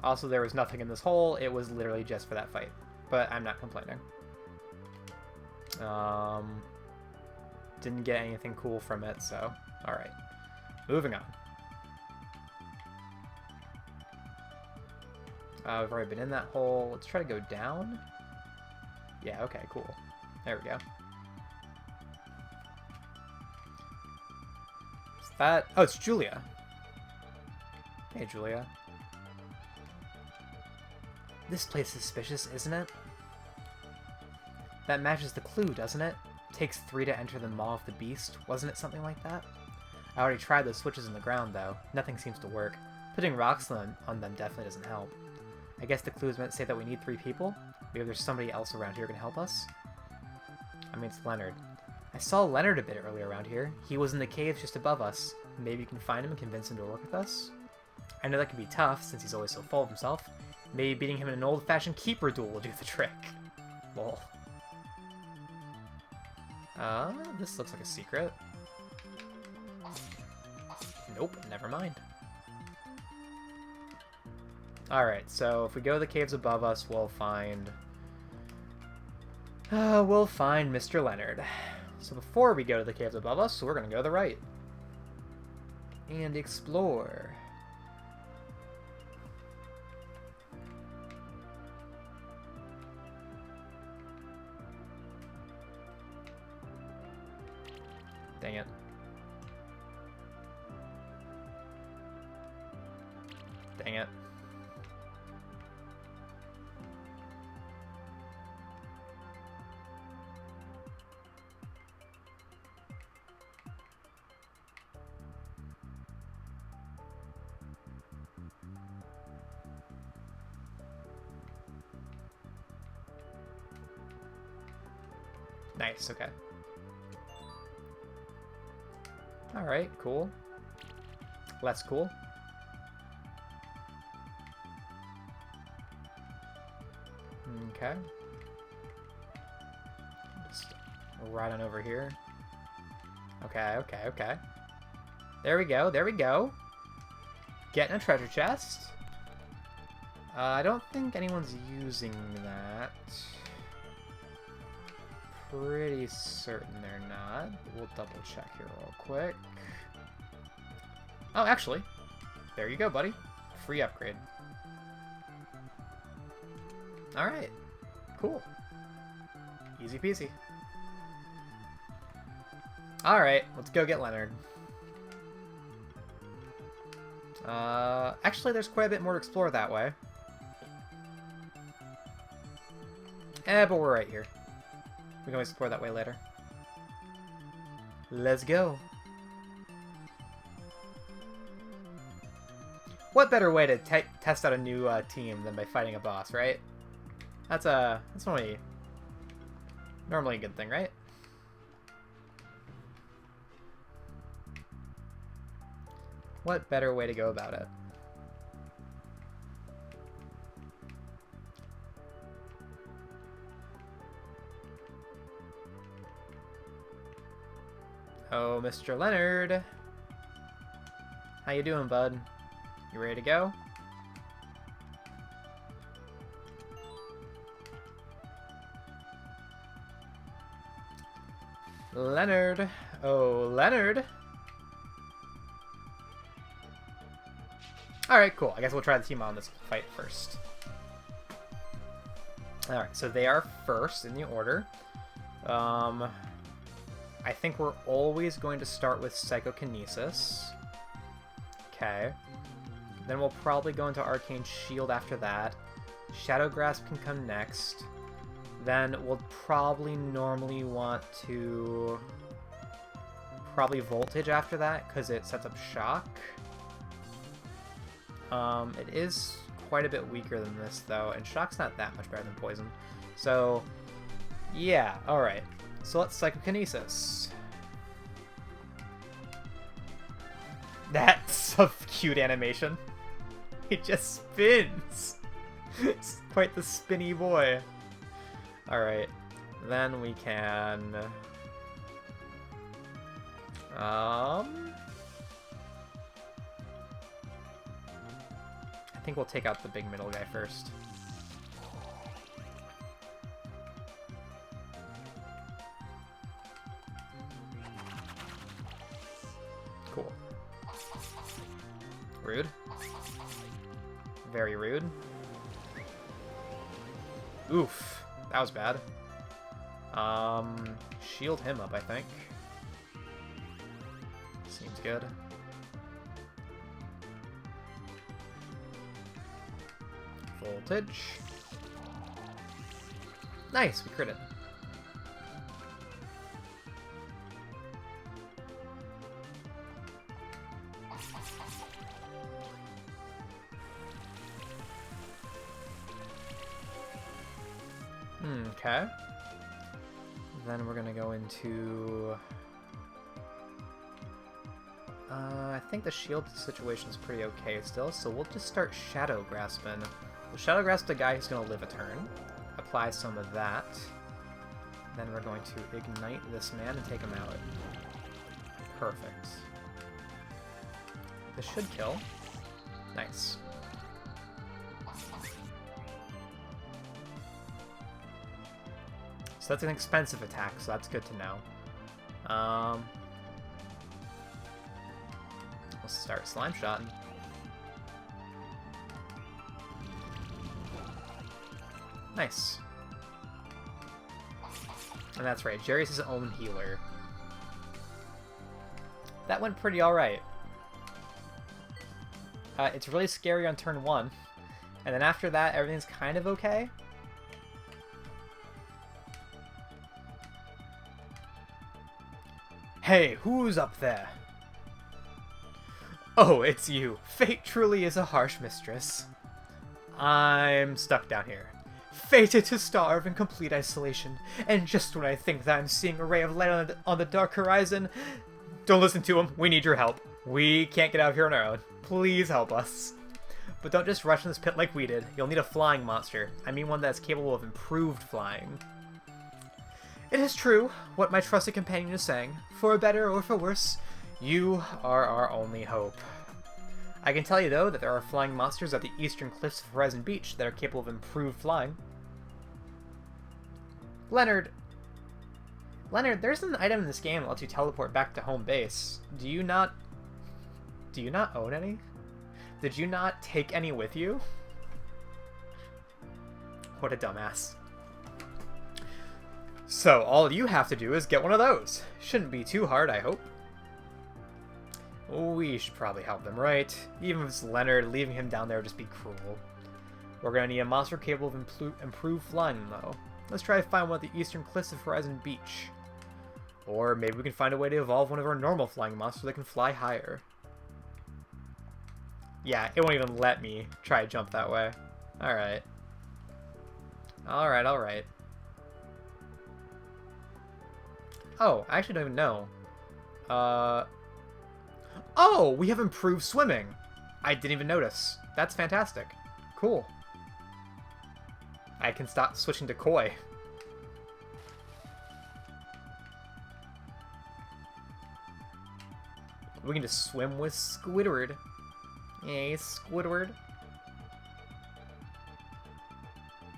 Also, there was nothing in this hole. It was literally just for that fight. But I'm not complaining. Didn't get anything cool from it, so... Alright. Moving on. We've already been in that hole. Let's try to go down. Yeah, okay, cool. There we go. Is that... Oh, it's Julia. Hey, Julia. This place is suspicious, isn't it? That matches the clue, doesn't it? Takes 3 to enter the Maw of the Beast. Wasn't it something like that? I already tried those switches in the ground, though. Nothing seems to work. Putting rocks on them definitely doesn't help. I guess the clue is meant to say that we need 3 people? Maybe there's somebody else around here who can help us? I mean, it's Leonard. I saw Leonard a bit earlier around here. He was in the caves just above us. Maybe you can find him and convince him to work with us? I know that can be tough, since he's always so full of himself. Maybe beating him in an old-fashioned keeper duel will do the trick. Lol. This looks like a secret. Nope, never mind. Alright, so if we go to the caves above us, we'll find Mr. Leonard. So before we go to the caves above us, we're going to go to the right. And explore. Dang it. Dang it. Nice, okay. Alright, cool. Less cool. Okay. Just right on over here. Okay, okay, okay. There we go, there we go. Getting a treasure chest. I don't think anyone's using that. Pretty certain they're not. We'll double check here real quick. Oh, actually, there you go, buddy. Free upgrade. Alright. Cool. Easy peasy. Alright, let's go get Leonard. Actually, there's quite a bit more to explore that way. But we're right here. We can always explore that way later. Let's go. What better way to test out a new team than by fighting a boss, right? That's normally a good thing, right? What better way to go about it? Oh, Mr. Leonard. How you doing, bud? You ready to go? Leonard. Oh, Leonard. Alright, cool. I guess we'll try the team on this fight first. Alright, so they are first in the order. I think we're always going to start with Psychokinesis. Okay. Then we'll probably go into Arcane Shield after that. Shadow Grasp can come next. Then we'll probably normally want to... Probably Voltage after that, because it sets up Shock. It is quite a bit weaker than this, though, and Shock's not that much better than Poison. So, yeah, alright. So let's Psychokinesis. That's a cute animation. He just spins. It's quite the spinny boy. Alright. Then we can... I think we'll take out the big middle guy first. Cool. Rude. Very rude. Oof. That was bad. Shield him up, I think. Seems good. Voltage. Nice, we critted. Okay. Then we're gonna go into... I think the shield situation is pretty okay still, so we'll just start Shadow Grasping. We'll Shadow Grasp the guy who's gonna live a turn. Apply some of that. Then we're going to ignite this man and take him out. Perfect. This should kill. Nice. So that's an expensive attack, so that's good to know. Let's start slime shotting. Nice. And that's right, Jerry's his own healer. That went pretty alright. It's really scary on turn 1. And then after that, everything's kind of okay. Hey, who's up there? Oh, it's you. Fate truly is a harsh mistress. I'm stuck down here, fated to starve in complete isolation. And just when I think that I'm seeing a ray of light on the dark horizon... Don't listen to him. We need your help. We can't get out of here on our own. Please help us. But don't just rush in this pit like we did. You'll need a flying monster. I mean one that's capable of improved flying. It is true, what my trusted companion is saying. For better or for worse, you are our only hope. I can tell you, though, that there are flying monsters at the eastern cliffs of Horizon Beach that are capable of improved flying. Leonard, there's an item in this game that lets you teleport back to home base. Do you not own any? Did you not take any with you? What a dumbass. So, all you have to do is get one of those. Shouldn't be too hard, I hope. We should probably help them, right? Even if it's Leonard, leaving him down there would just be cruel. We're gonna need a monster capable of improved flying, though. Let's try to find one at the eastern cliffs of Horizon Beach. Or maybe we can find a way to evolve one of our normal flying monsters that can fly higher. Yeah, it won't even let me try to jump that way. Alright. Alright. Oh, I actually don't even know. Oh, we have improved swimming. I didn't even notice. That's fantastic. Cool. I can stop switching to koi. We can just swim with Squidward. Yay, Squidward.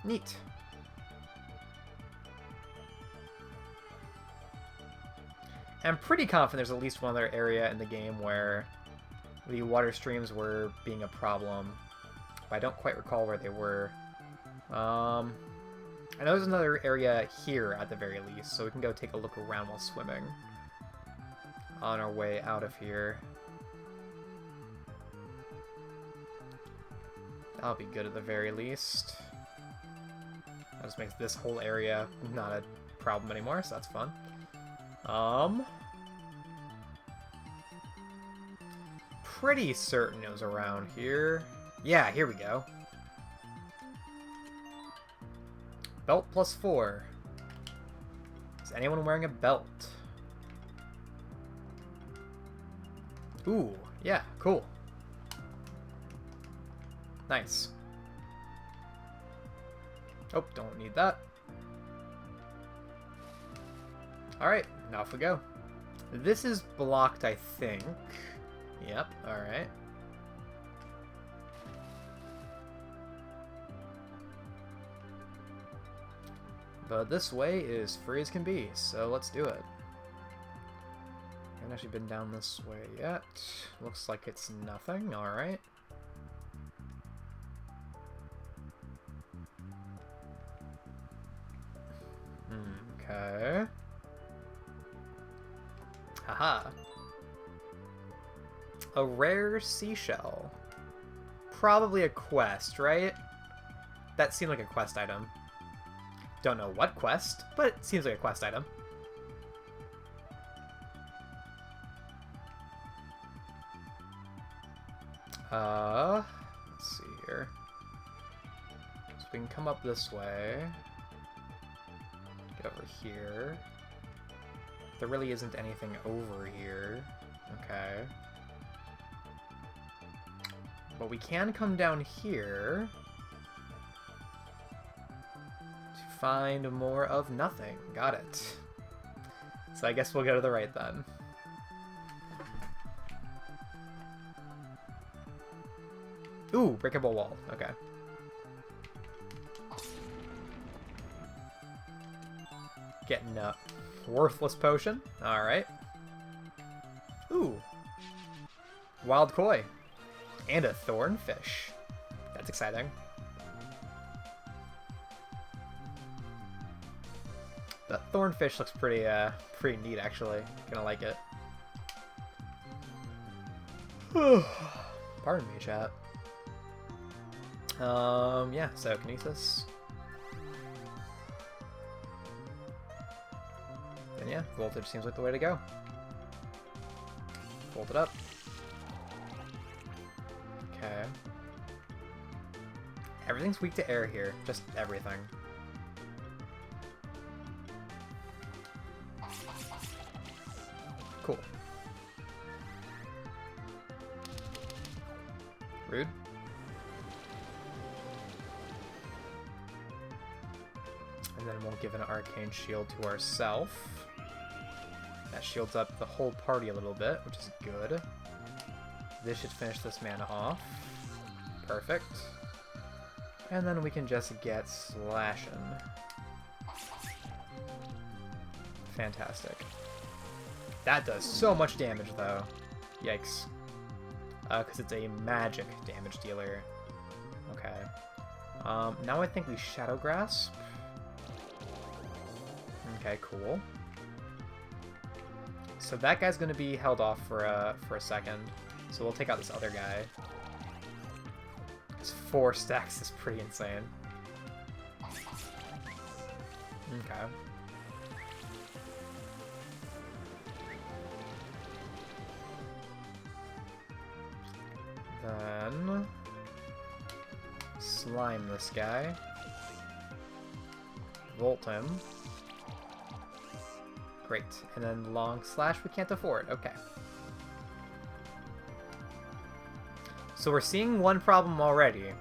Neat. I'm pretty confident there's at least one other area in the game where the water streams were being a problem. But I don't quite recall where they were. I know there's another area here at the very least, so we can go take a look around while swimming on our way out of here. That'll be good at the very least. That just makes this whole area not a problem anymore, so that's fun. Pretty certain it was around here. Yeah, here we go. Belt +4. Is anyone wearing a belt? Ooh, yeah, cool. Nice. Oh, don't need that. Alright, now off we go. This is blocked, I think. Yep, alright. But this way is free as can be, so let's do it. I haven't actually been down this way yet. Looks like it's nothing, alright. Okay. Haha. A rare seashell. Probably a quest, right? That seemed like a quest item. Don't know what quest, but it seems like a quest item. Let's see here. So we can come up this way. Get over here. There really isn't anything over here. Okay. But we can come down here to find more of nothing. Got it. So I guess we'll go to the right then. Ooh, breakable wall. Okay. Getting up. Worthless potion. Alright. Ooh. Wild koi. And a thornfish. That's exciting. That thornfish looks pretty neat, actually. Gonna like it. Pardon me, chat. Yeah, Psychokinesis. And yeah, voltage seems like the way to go. Fold it up. Okay. Everything's weak to air here. Just everything. Cool. Rude. And then we'll give an arcane shield to ourselves. That shields up the whole party a little bit, which is good. This should finish this mana off. Perfect. And then we can just get slashing. Fantastic. That does so much damage, though. Yikes. Because it's a magic damage dealer. Okay. Now I think we Shadow Grasp. Okay, cool. So that guy's going to be held off for a second. So we'll take out this other guy. It's 4 stacks is pretty insane. Okay. Then slime this guy. Volt him. Great. And then long slash we can't afford. Okay. So we're seeing one problem already.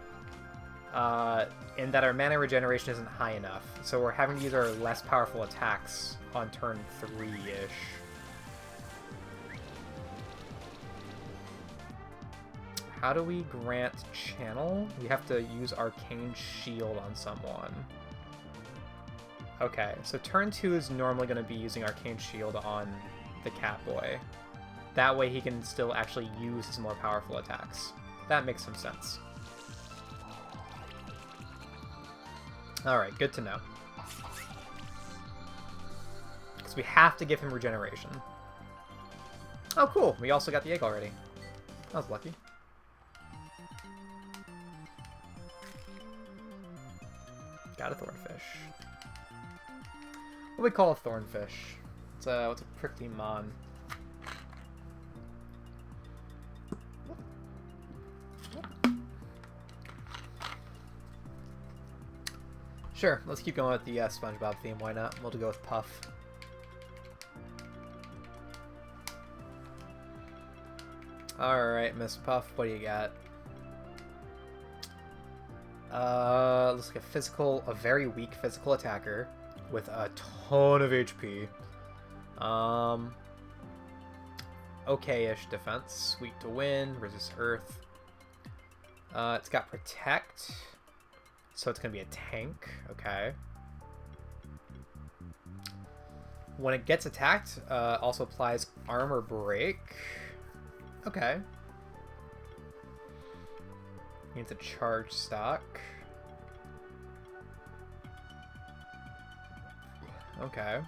In that our mana regeneration isn't high enough. So we're having to use our less powerful attacks on turn 3-ish. How do we grant channel? We have to use Arcane Shield on someone. Okay, so turn 2 is normally going to be using Arcane Shield on the Catboy. That way he can still actually use his more powerful attacks. That makes some sense. Alright, good to know. Because we have to give him regeneration. Oh, cool. We also got the egg already. That was lucky. Got a thornfish. What do we call a thornfish? It's a prickly mon. Sure, let's keep going with the SpongeBob theme. Why not? We'll go with Puff. Alright, Miss Puff, what do you got? Looks like a very weak physical attacker with a ton of HP. Okay-ish defense. Sweet to win, resist earth. It's got protect, so it's gonna be a tank. Okay. When it gets attacked, also applies armor break. Okay. Needs a charge stock. Okay.